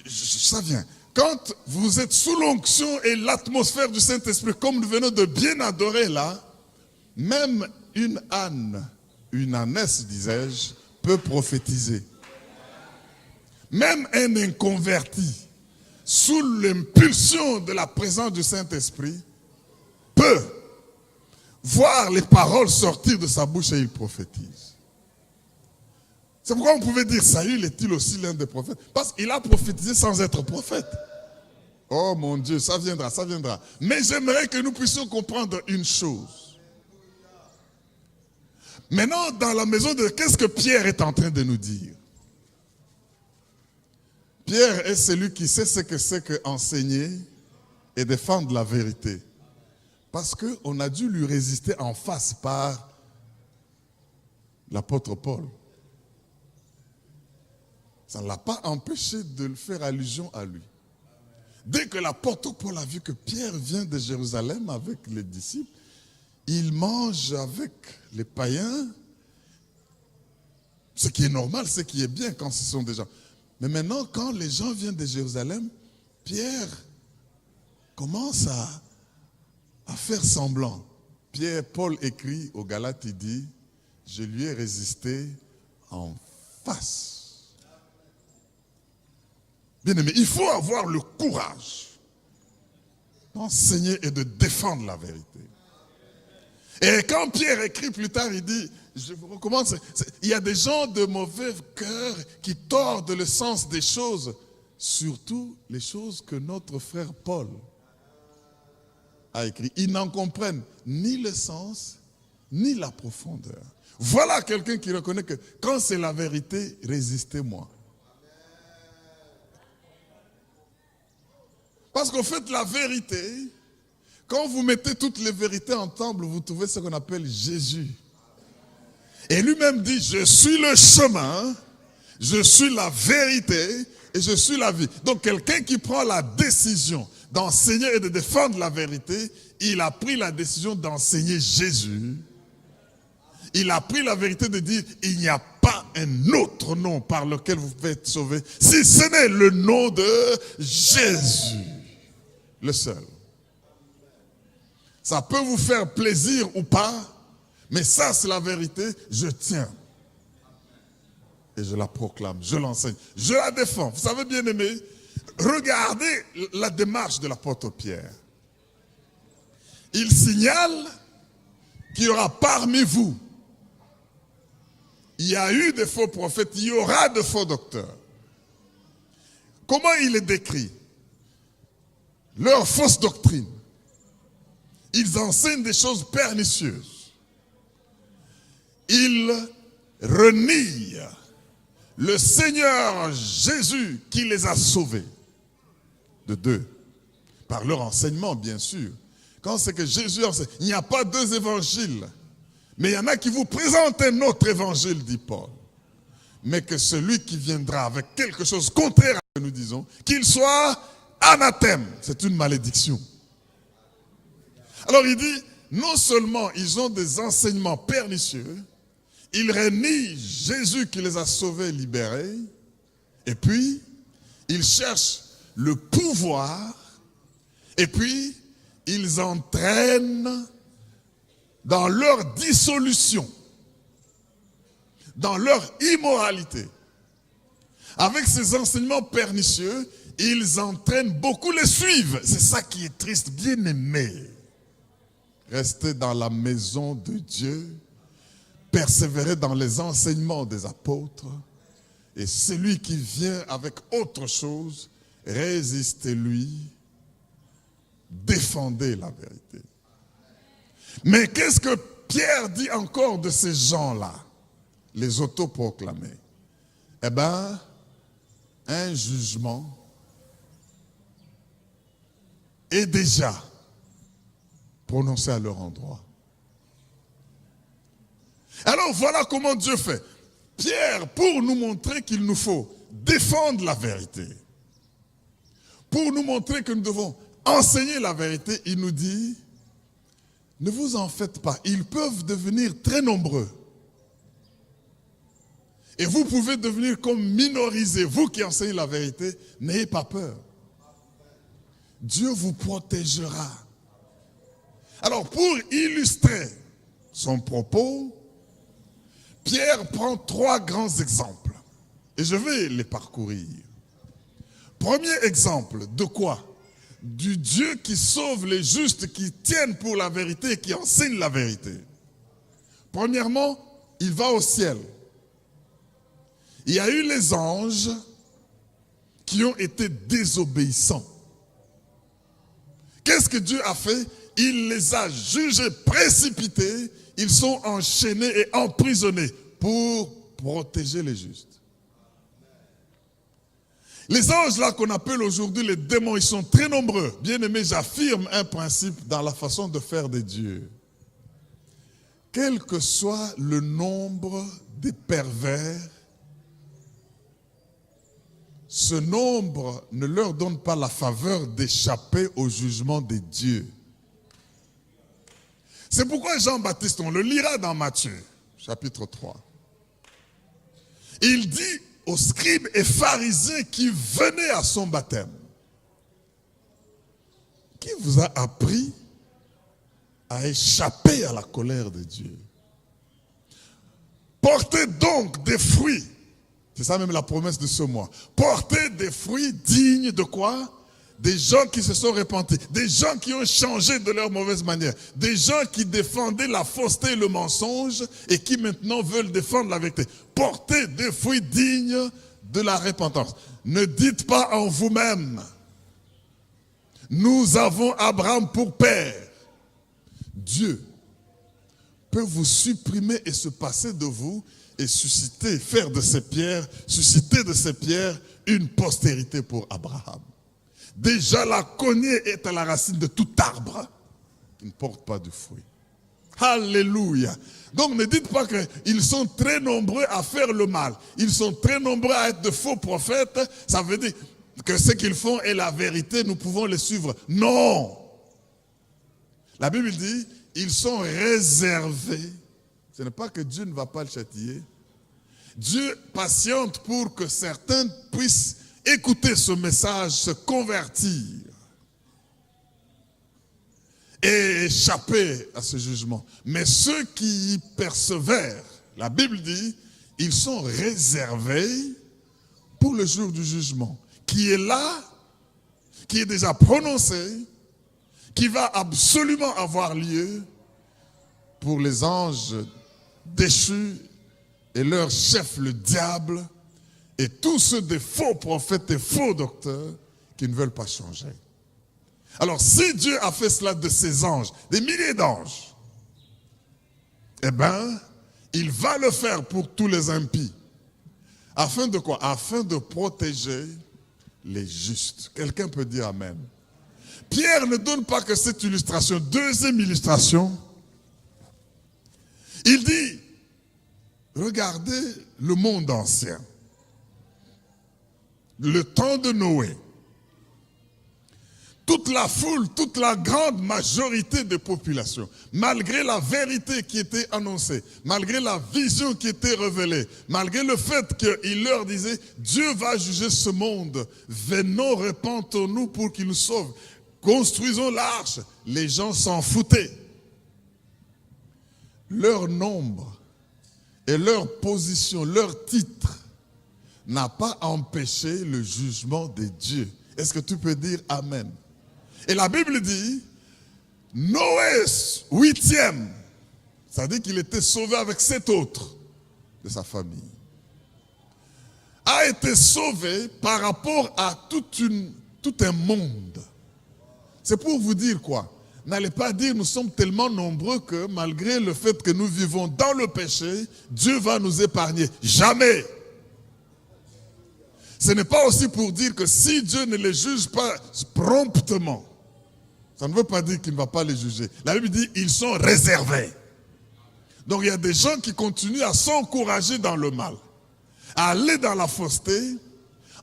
ça vient. Quand vous êtes sous l'onction et l'atmosphère du Saint-Esprit, comme nous venons de bien adorer là, même une ânesse, disais-je, peut prophétiser. Même un inconverti, sous l'impulsion de la présence du Saint-Esprit, peut voir les paroles sortir de sa bouche et il prophétise. C'est pourquoi on pouvait dire, Saül est-il aussi l'un des prophètes? Parce qu'il a prophétisé sans être prophète. Oh mon Dieu, ça viendra, ça viendra. Mais j'aimerais que nous puissions comprendre une chose. Maintenant, dans la maison de... Qu'est-ce que Pierre est en train de nous dire? Pierre est celui qui sait ce que c'est qu'enseigner et défendre la vérité. Parce qu'on a dû lui résister en face par l'apôtre Paul. Ça ne l'a pas empêché de faire allusion à lui. Dès que l'apôtre Paul a vu que Pierre vient de Jérusalem avec les disciples, il mange avec les païens, ce qui est normal, ce qui est bien quand ce sont des gens. Mais maintenant, quand les gens viennent de Jérusalem, Pierre commence à faire semblant. Paul écrit aux Galates, il dit, je lui ai résisté en face. Bien aimé, il faut avoir le courage d'enseigner et de défendre la vérité. Et quand Pierre écrit plus tard, il dit, je vous recommande, il y a des gens de mauvais cœur qui tordent le sens des choses, surtout les choses que notre frère Paul a écrit. Ils n'en comprennent ni le sens, ni la profondeur. Voilà quelqu'un qui reconnaît que quand c'est la vérité, résistez-moi. Parce qu'en fait, la vérité, quand vous mettez toutes les vérités ensemble, vous trouvez ce qu'on appelle Jésus. Et lui-même dit, je suis le chemin, je suis la vérité et je suis la vie. Donc quelqu'un qui prend la décision d'enseigner et de défendre la vérité, il a pris la décision d'enseigner Jésus. Il a pris la vérité de dire, il n'y a pas un autre nom par lequel vous pouvez être sauvé, si ce n'est le nom de Jésus. Le seul. Ça peut vous faire plaisir ou pas, mais ça c'est la vérité, je tiens. Et je la proclame, je l'enseigne, je la défends. Vous savez bien aimé, regardez la démarche de l'apôtre Pierre. Il signale qu'il y aura parmi vous, il y a eu des faux prophètes, il y aura de faux docteurs. Comment il est décrit? Leur fausse doctrine. Ils enseignent des choses pernicieuses. Ils renient le Seigneur Jésus qui les a sauvés. De deux. Par leur enseignement, bien sûr. Quand c'est que Jésus enseigne, il n'y a pas deux évangiles. Mais il y en a qui vous présentent un autre évangile, dit Paul. Mais que celui qui viendra avec quelque chose contraire à ce que nous disons, qu'il soit anathème. C'est une malédiction. Alors il dit, non seulement ils ont des enseignements pernicieux, ils renient Jésus qui les a sauvés et libérés, et puis ils cherchent le pouvoir, et puis ils entraînent dans leur dissolution, dans leur immoralité. Avec ces enseignements pernicieux, ils entraînent, beaucoup les suivent. C'est ça qui est triste, bien aimé. Restez dans la maison de Dieu, persévérez dans les enseignements des apôtres, et celui qui vient avec autre chose, résistez-lui, défendez la vérité. Mais qu'est-ce que Pierre dit encore de ces gens-là, les autoproclamés? Eh bien, un jugement est déjà prononcé à leur endroit. Alors voilà comment Dieu fait. Pierre, pour nous montrer qu'il nous faut défendre la vérité, pour nous montrer que nous devons enseigner la vérité, il nous dit, ne vous en faites pas, ils peuvent devenir très nombreux. Et vous pouvez devenir comme minorisés, vous qui enseignez la vérité, n'ayez pas peur. Dieu vous protégera. Alors pour illustrer son propos, Pierre prend 3 grands exemples. Et je vais les parcourir. Premier exemple, de quoi? Du Dieu qui sauve les justes, qui tiennent pour la vérité et qui enseignent la vérité. Premièrement, il va au ciel. Il y a eu les anges qui ont été désobéissants. Qu'est-ce que Dieu a fait? Il les a jugés précipités. Ils sont enchaînés et emprisonnés pour protéger les justes. Les anges là qu'on appelle aujourd'hui les démons, ils sont très nombreux. Bien aimé, j'affirme un principe dans la façon de faire des dieux. Quel que soit le nombre des pervers, ce nombre ne leur donne pas la faveur d'échapper au jugement des dieux. C'est pourquoi Jean-Baptiste, on le lira dans Matthieu, chapitre 3. Il dit aux scribes et pharisiens qui venaient à son baptême, qui vous a appris à échapper à la colère de Dieu? Portez donc des fruits. C'est ça même la promesse de ce mois. Portez des fruits dignes de quoi? des gens qui se sont repentis, des gens qui ont changé de leur mauvaise manière, des gens qui défendaient la fausseté et le mensonge et qui maintenant veulent défendre la vérité. Portez des fruits dignes de la repentance. Ne dites pas en vous-même, nous avons Abraham pour père. Dieu peut vous supprimer et se passer de vous et susciter, faire de ces pierres, susciter de ces pierres une postérité pour Abraham. Déjà, la cognée est à la racine de tout arbre qui ne porte pas de fruits. Alléluia. Donc ne dites pas qu'ils sont très nombreux à faire le mal. Ils sont très nombreux à être de faux prophètes. Ça veut dire que ce qu'ils font est la vérité, nous pouvons les suivre. Non. La Bible dit, ils sont réservés. Ce n'est pas que Dieu ne va pas le châtier. Dieu patiente pour que certains puissent écouter ce message, se convertir et échapper à ce jugement. Mais ceux qui y persévèrent, la Bible dit, ils sont réservés pour le jour du jugement, qui est là, qui est déjà prononcé, qui va absolument avoir lieu pour les anges déchus et leur chef, le diable, et tous ceux des faux prophètes et faux docteurs qui ne veulent pas changer. Alors, si Dieu a fait cela de ses anges, des milliers d'anges, eh bien, il va le faire pour tous les impies. Afin de quoi? Afin de protéger les justes. Quelqu'un peut dire Amen. Pierre ne donne pas que cette illustration. Deuxième illustration, il dit, regardez le monde ancien. Le temps de Noé. Toute la foule, toute la grande majorité des populations, malgré la vérité qui était annoncée, malgré la vision qui était révélée, malgré le fait qu'il leur disait, Dieu va juger ce monde, venons, repentons-nous pour qu'il nous sauve, construisons l'arche, les gens s'en foutaient. Leur nombre et leur position, leur titre, n'a pas empêché le jugement de Dieu. Est-ce que tu peux dire Amen? Et la Bible dit, Noé, 8e, ça dit qu'il était sauvé avec 7 autres de sa famille, a été sauvé par rapport à tout un monde. C'est pour vous dire quoi? N'allez pas dire nous sommes tellement nombreux que malgré le fait que nous vivons dans le péché, Dieu va nous épargner. Jamais. Ce n'est pas aussi pour dire que si Dieu ne les juge pas promptement, ça ne veut pas dire qu'il ne va pas les juger. La Bible dit ils sont réservés. Donc il y a des gens qui continuent à s'encourager dans le mal, à aller dans la fausseté,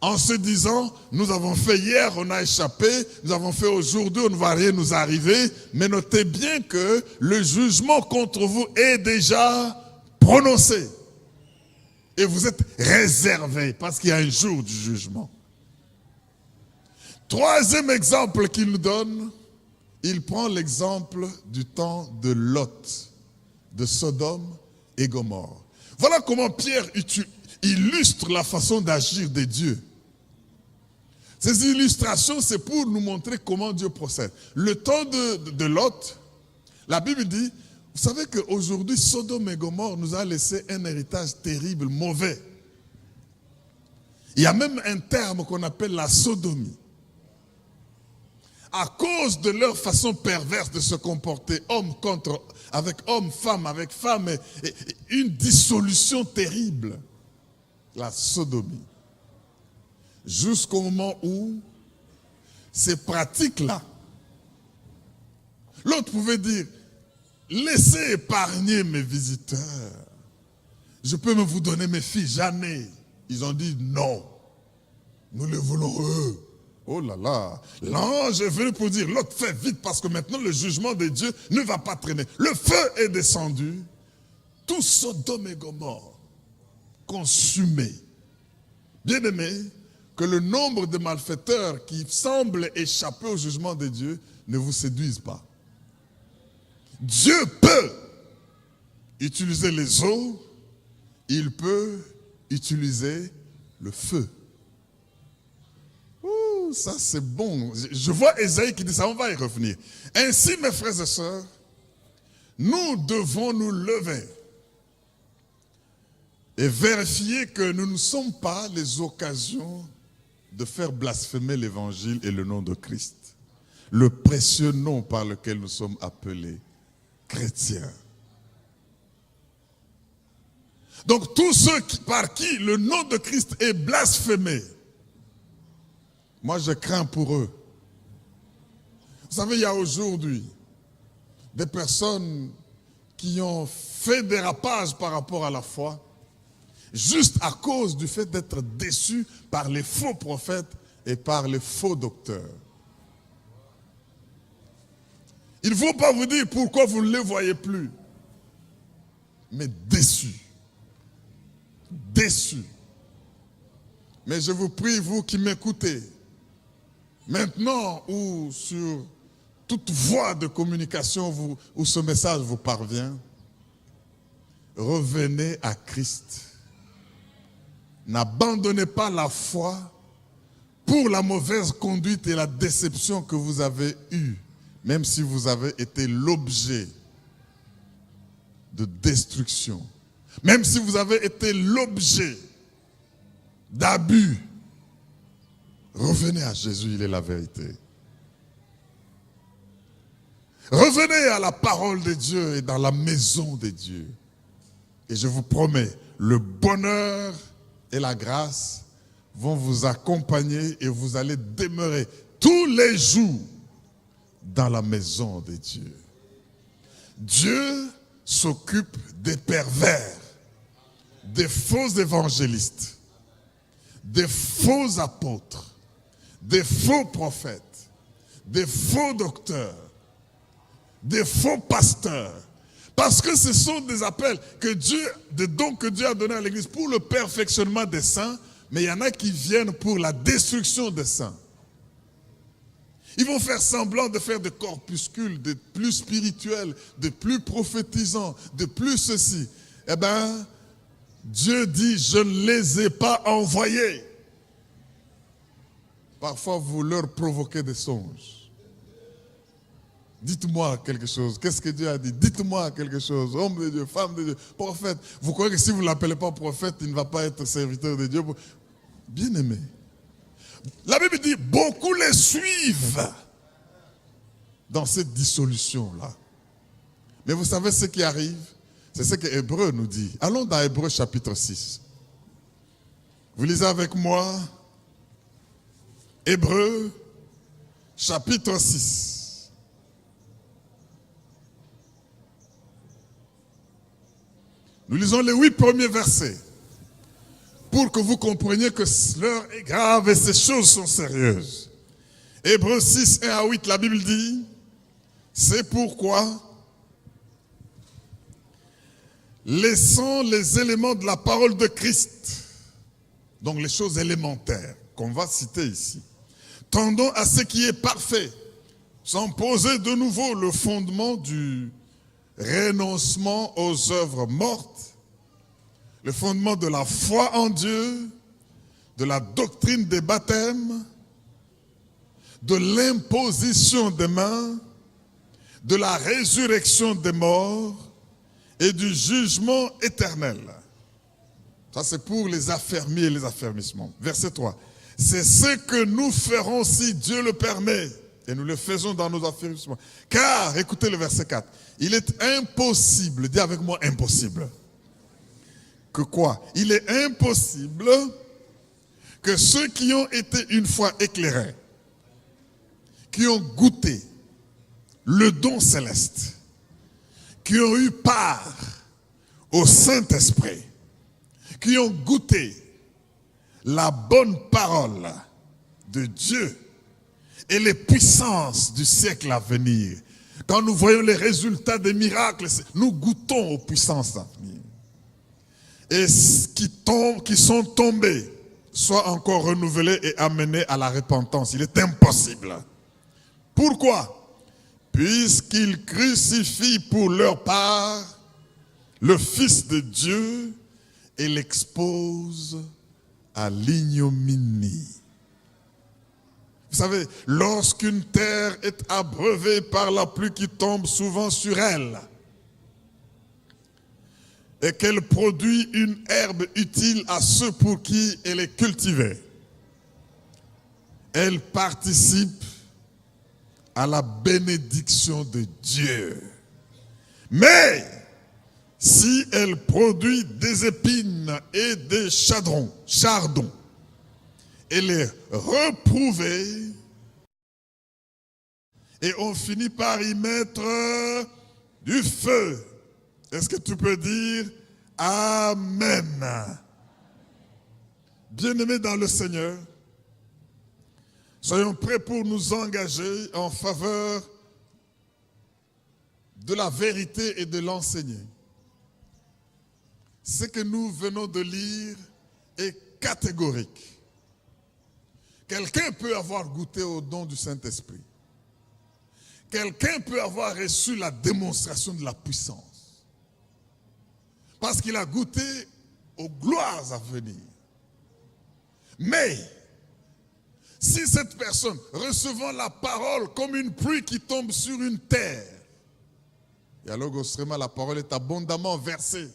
en se disant, nous avons fait hier, on a échappé, nous avons fait aujourd'hui, on ne va rien nous arriver, mais notez bien que le jugement contre vous est déjà prononcé. Et vous êtes réservés parce qu'il y a un jour du jugement. Troisième exemple qu'il nous donne, il prend l'exemple du temps de Lot, de Sodome et Gomorrhe. Voilà comment Pierre illustre la façon d'agir de Dieu. Ces illustrations, c'est pour nous montrer comment Dieu procède. Le temps de Lot, la Bible dit, vous savez qu'aujourd'hui, Sodome et Gomorrhe nous a laissé un héritage terrible, mauvais. Il y a même un terme qu'on appelle la sodomie. À cause de leur façon perverse de se comporter, homme avec homme, femme avec femme, et une dissolution terrible. La sodomie. Jusqu'au moment où ces pratiques-là, l'autre pouvait dire, laissez épargner mes visiteurs. Je peux même vous donner mes filles, jamais. Ils ont dit non. Nous les voulons eux. Oh là là. L'ange est venu pour dire, l'autre fait vite parce que maintenant le jugement de Dieu ne va pas traîner. Le feu est descendu. Tout Sodome et Gomorrhe consumé. Bien-aimés, que le nombre de malfaiteurs qui semblent échapper au jugement de Dieu ne vous séduise pas. Dieu peut utiliser les eaux, il peut utiliser le feu. ça c'est bon. Je vois Ésaïe qui dit ça, on va y revenir. Ainsi, mes frères et sœurs, nous devons nous lever et vérifier que nous ne sommes pas les occasions de faire blasphémer l'évangile et le nom de Christ, le précieux nom par lequel nous sommes appelés chrétiens. Donc tous ceux par qui le nom de Christ est blasphémé, moi je crains pour eux. Vous savez, il y a aujourd'hui des personnes qui ont fait des rapages par rapport à la foi, juste à cause du fait d'être déçus par les faux prophètes et par les faux docteurs. Il ne faut pas vous dire pourquoi vous ne les voyez plus, mais déçus. Déçus. Mais je vous prie, vous qui m'écoutez, maintenant ou sur toute voie de communication où ce message vous parvient, revenez à Christ. N'abandonnez pas la foi pour la mauvaise conduite et la déception que vous avez eue, même si vous avez été l'objet de destruction, même si vous avez été l'objet d'abus. Revenez à Jésus, il est la vérité. Revenez à la parole de Dieu et dans la maison de Dieu. Et je vous promets, le bonheur et la grâce vont vous accompagner et vous allez demeurer tous les jours dans la maison de Dieu. Dieu s'occupe des pervers, des faux évangélistes, des faux apôtres, des faux prophètes, des faux docteurs, des faux pasteurs. Parce que ce sont des appels que Dieu, des dons que Dieu a donnés à l'Église pour le perfectionnement des saints, mais il y en a qui viennent pour la destruction des saints. Ils vont faire semblant de faire des corpuscules, de plus spirituels, de plus prophétisants, de plus ceci. Eh bien, Dieu dit, je ne les ai pas envoyés. Parfois, vous leur provoquez des songes. Dites-moi quelque chose. Qu'est-ce que Dieu a dit? Dites-moi quelque chose. Homme de Dieu, femme de Dieu, prophète. Vous croyez que si vous ne l'appelez pas prophète, il ne va pas être serviteur de Dieu? Bien-aimé. La Bible dit, beaucoup les suivent dans cette dissolution-là. Mais vous savez ce qui arrive? C'est ce que Hébreu nous dit. Allons dans Hébreu chapitre 6. Vous lisez avec moi Hébreu chapitre 6. Nous lisons les 8 premiers versets pour que vous compreniez que l'heure est grave et ces choses sont sérieuses. Hébreux 6, 1 à 8, la Bible dit, c'est pourquoi, laissant les éléments de la parole de Christ, donc les choses élémentaires qu'on va citer ici, tendons à ce qui est parfait, sans poser de nouveau le fondement du renoncement aux œuvres mortes, le fondement de la foi en Dieu, de la doctrine des baptêmes, de l'imposition des mains, de la résurrection des morts et du jugement éternel. Ça c'est pour les affermis et les affermissements. Verset 3. C'est ce que nous ferons si Dieu le permet. Et nous le faisons dans nos affermissements. Car, écoutez le verset 4, il est impossible, dis avec moi impossible. Que quoi? Il est impossible que ceux qui ont été une fois éclairés, qui ont goûté le don céleste, qui ont eu part au Saint-Esprit, qui ont goûté la bonne parole de Dieu et les puissances du siècle à venir. Quand nous voyons les résultats des miracles, nous goûtons aux puissances à venir. Et qui sont tombés soient encore renouvelés et amenés à la repentance. Il est impossible. Pourquoi? Puisqu'ils crucifient pour leur part le Fils de Dieu et l'exposent à l'ignominie. Vous savez, lorsqu'une terre est abreuvée par la pluie qui tombe souvent sur elle, et qu'elle produit une herbe utile à ceux pour qui elle est cultivée, elle participe à la bénédiction de Dieu. Mais si elle produit des épines et des chardons, elle est reprouvée et on finit par y mettre du feu. Est-ce que tu peux dire Amen? Bien-aimés dans le Seigneur, soyons prêts pour nous engager en faveur de la vérité et de l'enseigner. Ce que nous venons de lire est catégorique. Quelqu'un peut avoir goûté au don du Saint-Esprit. Quelqu'un peut avoir reçu la démonstration de la puissance. Parce qu'il a goûté aux gloires à venir. Mais, si cette personne, recevant la parole comme une pluie qui tombe sur une terre, et alors autrement la parole est abondamment versée,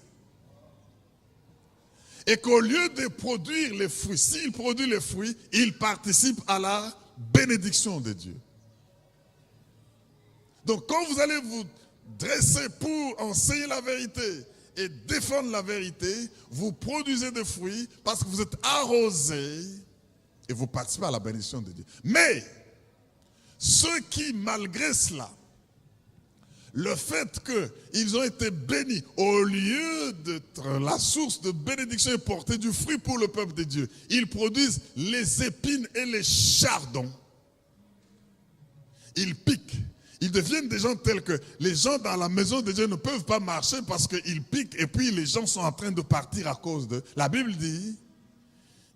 et qu'au lieu de produire les fruits, s'il produit les fruits, il participe à la bénédiction de Dieu. Donc quand vous allez vous dresser pour enseigner la vérité et défendre la vérité, vous produisez des fruits parce que vous êtes arrosés et vous participez à la bénédiction de Dieu. Mais ceux qui, malgré cela, le fait qu'ils ont été bénis, au lieu d'être la source de bénédiction et porter du fruit pour le peuple de Dieu, ils produisent les épines et les chardons. Ils piquent. Ils deviennent des gens tels que les gens dans la maison de Dieu ne peuvent pas marcher parce qu'ils piquent et puis les gens sont en train de partir à cause d'eux. La Bible dit,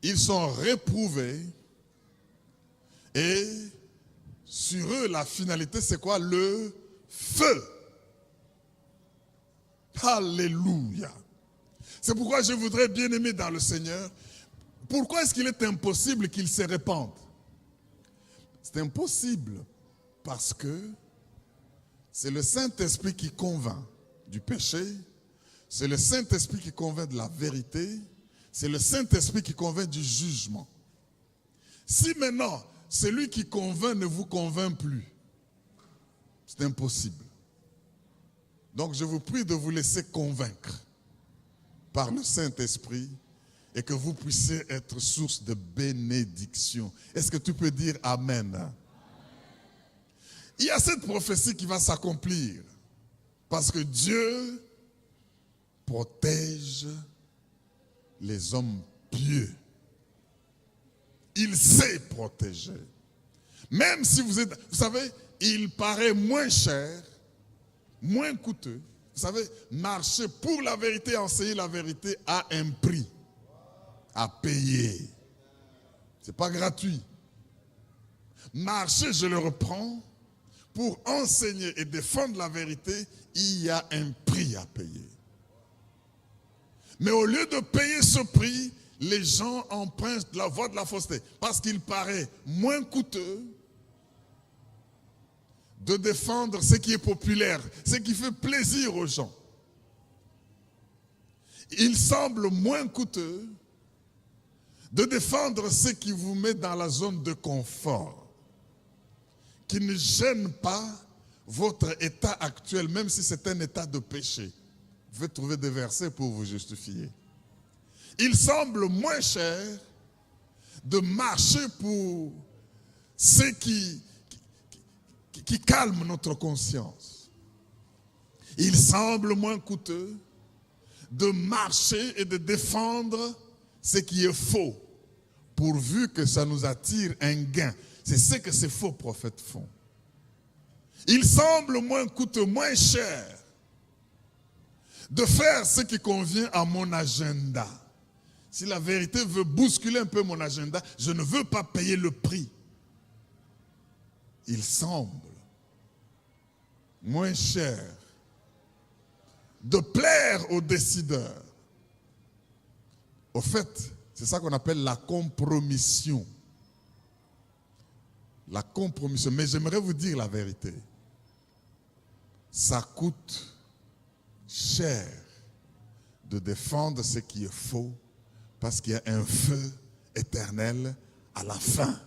ils sont réprouvés et sur eux, la finalité, c'est quoi? Le feu. Alléluia. C'est pourquoi je voudrais, bien aimer dans le Seigneur, pourquoi est-ce qu'il est impossible qu'ils se répandent? C'est impossible parce que c'est le Saint-Esprit qui convainc du péché, c'est le Saint-Esprit qui convainc de la vérité, c'est le Saint-Esprit qui convainc du jugement. Si maintenant, celui qui convainc ne vous convainc plus, c'est impossible. Donc je vous prie de vous laisser convaincre par le Saint-Esprit et que vous puissiez être source de bénédiction. Est-ce que tu peux dire Amen? Il y a cette prophétie qui va s'accomplir parce que Dieu protège les hommes pieux. Il sait protéger. Même si vous êtes, vous savez, il paraît moins cher, moins coûteux. Vous savez, marcher pour la vérité, enseigner la vérité a un prix à payer. Ce n'est pas gratuit. Marcher, je le reprends, pour enseigner et défendre la vérité, il y a un prix à payer. Mais au lieu de payer ce prix, les gens empruntent la voie de la fausseté. Parce qu'il paraît moins coûteux de défendre ce qui est populaire, ce qui fait plaisir aux gens. Il semble moins coûteux de défendre ce qui vous met dans la zone de confort, qui ne gêne pas votre état actuel, même si c'est un état de péché. Vous pouvez trouver des versets pour vous justifier. Il semble moins cher de marcher pour ce qui calme notre conscience. Il semble moins coûteux de marcher et de défendre ce qui est faux, pourvu que ça nous attire un gain. C'est ce que ces faux prophètes font. Il semble moins coûteux, moins cher de faire ce qui convient à mon agenda. Si la vérité veut bousculer un peu mon agenda, je ne veux pas payer le prix. Il semble moins cher de plaire aux décideurs. Au fait, c'est ça qu'on appelle la compromission. la compromission. Mais j'aimerais vous dire la vérité. Ça coûte cher de défendre ce qui est faux parce qu'il y a un feu éternel à la fin.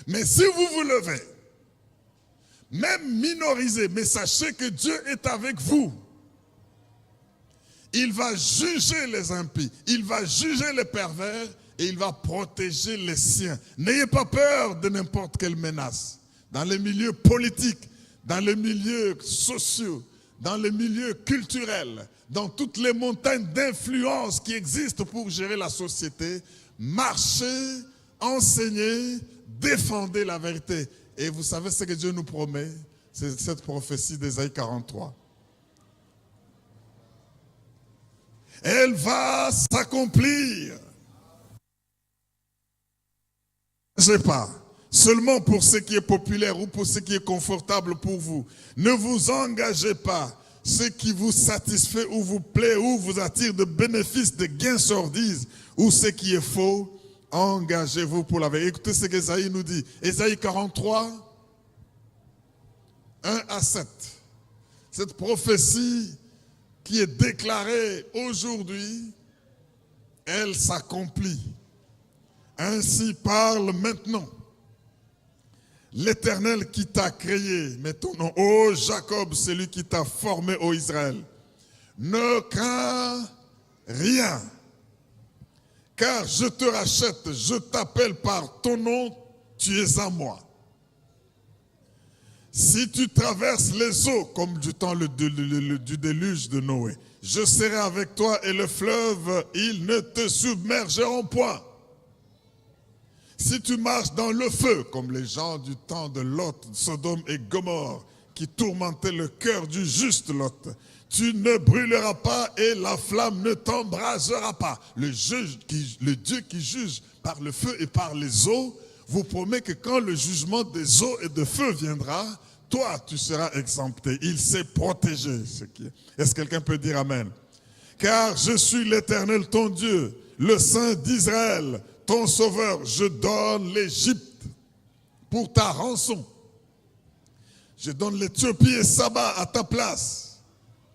Mais si vous vous levez, même minorisé, mais sachez que Dieu est avec vous. Il va juger les impies, il va juger les pervers et il va protéger les siens. N'ayez pas peur de n'importe quelle menace. Dans les milieux politiques, dans les milieux sociaux, dans les milieux culturels, dans toutes les montagnes d'influence qui existent pour gérer la société, marchez, enseignez, défendez la vérité. Et vous savez ce que Dieu nous promet? C'est cette prophétie d'Ésaïe 43. Elle va s'accomplir. Ne sais pas, seulement pour ce qui est populaire ou pour ce qui est confortable pour vous. Ne vous engagez pas. Ce qui vous satisfait ou vous plaît ou vous attire de bénéfices, de gains sordides ou ce qui est faux, engagez-vous pour la vérité. Écoutez ce qu'Ésaïe nous dit. Ésaïe 43, 1 à 7. Cette prophétie qui est déclarée aujourd'hui, elle s'accomplit. Ainsi parle maintenant l'Éternel qui t'a créé, mais ton nom, ô Jacob, celui qui t'a formé, ô Israël. Ne crains rien, car je te rachète, je t'appelle par ton nom, tu es à moi. Si tu traverses les eaux, comme du temps du déluge de Noé, je serai avec toi et le fleuve, ils ne te submergeront point. Si tu marches dans le feu, comme les gens du temps de Lot, Sodome et Gomorrhe, qui tourmentaient le cœur du juste Lot, tu ne brûleras pas et la flamme ne t'embrasera pas. Le Dieu qui juge par le feu et par les eaux, vous promet que quand le jugement des eaux et de feu viendra, toi, tu seras exempté. Il s'est protégé. Est-ce que quelqu'un peut dire Amen? Car je suis l'Éternel, ton Dieu, le Saint d'Israël, ton sauveur. Je donne l'Égypte pour ta rançon. Je donne l'Éthiopie et Saba à ta place,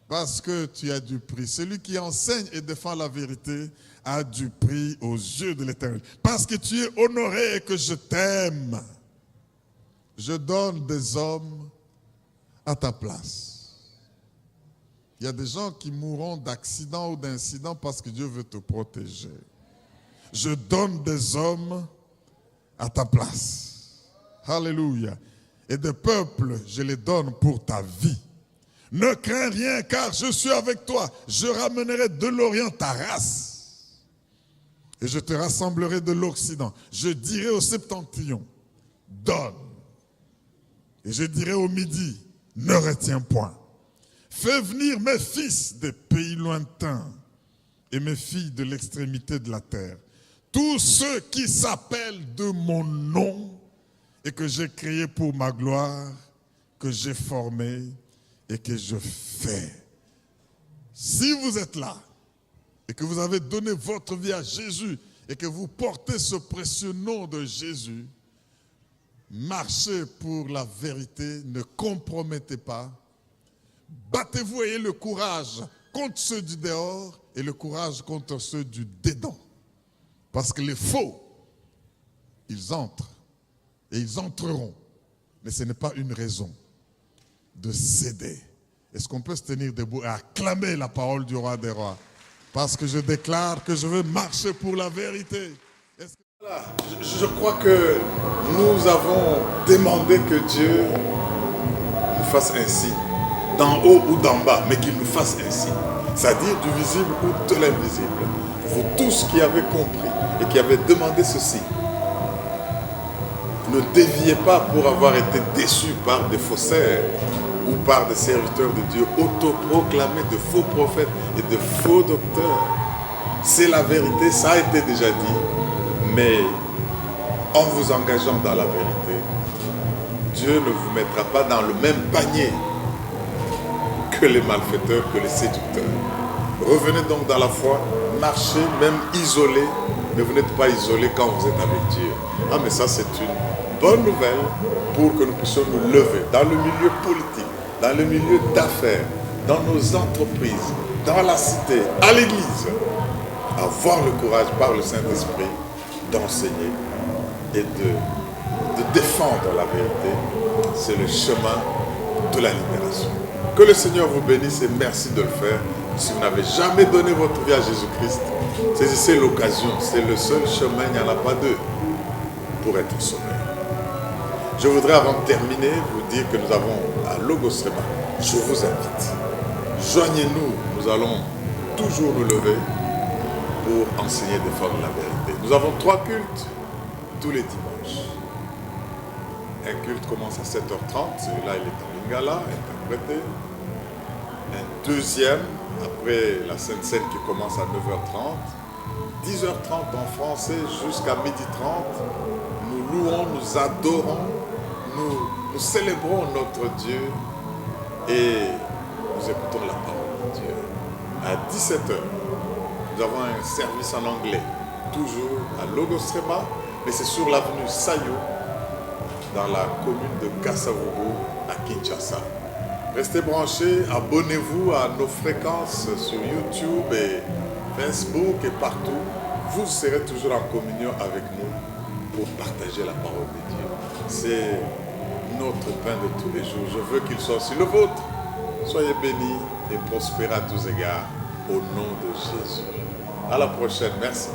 parce que tu as du prix. Celui qui enseigne et défend la vérité a du prix aux yeux de l'Éternel. Parce que tu es honoré et que je t'aime, je donne des hommes à ta place. Il y a des gens qui mourront d'accident ou d'incident parce que Dieu veut te protéger. Je donne des hommes à ta place. Alléluia. Et des peuples, je les donne pour ta vie. Ne crains rien, car je suis avec toi. Je ramènerai de l'Orient ta race. Et je te rassemblerai de l'Occident. Je dirai au septentrion, donne. Et je dirai au midi, ne retiens point. Fais venir mes fils des pays lointains et mes filles de l'extrémité de la terre. Tous ceux qui s'appellent de mon nom et que j'ai créé pour ma gloire, que j'ai formé et que je fais. Si vous êtes là et que vous avez donné votre vie à Jésus et que vous portez ce précieux nom de Jésus, marchez pour la vérité, ne compromettez pas. Battez-vous et ayez le courage contre ceux du dehors et le courage contre ceux du dedans. Parce que les faux, ils entrent et ils entreront. Mais ce n'est pas une raison de céder. Est-ce qu'on peut se tenir debout et acclamer la parole du roi des rois? Parce que je déclare que je veux marcher pour la vérité. Voilà. Je crois que nous avons demandé que Dieu nous fasse ainsi, d'en haut ou d'en bas, mais qu'il nous fasse ainsi. C'est-à-dire du visible ou de l'invisible. Vous tous qui avez compris et qui avez demandé ceci, ne déviez pas pour avoir été déçus par des faussaires ou par des serviteurs de Dieu autoproclamés de faux prophètes et de faux docteurs. C'est la vérité, ça a été déjà dit, mais en vous engageant dans la vérité, Dieu ne vous mettra pas dans le même panier que les malfaiteurs, que les séducteurs. Revenez donc dans la foi, marchez même isolés, mais vous n'êtes pas isolés quand vous êtes avec Dieu. Ah mais ça c'est une bonne nouvelle pour que nous puissions nous lever dans le milieu politique, dans le milieu d'affaires, dans nos entreprises, dans la cité, à l'église. Avoir le courage par le Saint-Esprit d'enseigner et de défendre la vérité. C'est le chemin de la libération. Que le Seigneur vous bénisse et merci de le faire. Si vous n'avez jamais donné votre vie à Jésus-Christ, saisissez l'occasion. C'est le seul chemin, il n'y en a pas deux, pour être sauvé. Je voudrais, avant de terminer, vous dire que nous avons à Logos Rema. Je vous invite. Joignez-nous. Nous allons toujours nous lever pour enseigner et défendre la vérité. Nous avons 3 cultes tous les dimanches. Un culte commence à 7h30. Celui-là, il est en lingala, interprété. Un deuxième, après la Sainte Seine qui commence à 9h30. 10h30 en français jusqu'à 12h30. Nous louons, nous adorons, nous célébrons notre Dieu et nous écoutons la parole de Dieu. À 17h, nous avons un service en anglais, toujours à Logos Rema, mais c'est sur l'avenue Sayo, dans la commune de Kassavubu, à Kinshasa. Restez branchés, abonnez-vous à nos fréquences sur YouTube et Facebook et partout. Vous serez toujours en communion avec nous pour partager la parole de Dieu. C'est notre pain de tous les jours. Je veux qu'il soit aussi le vôtre. Soyez bénis et prospérez à tous égards au nom de Jésus. À la prochaine. Merci.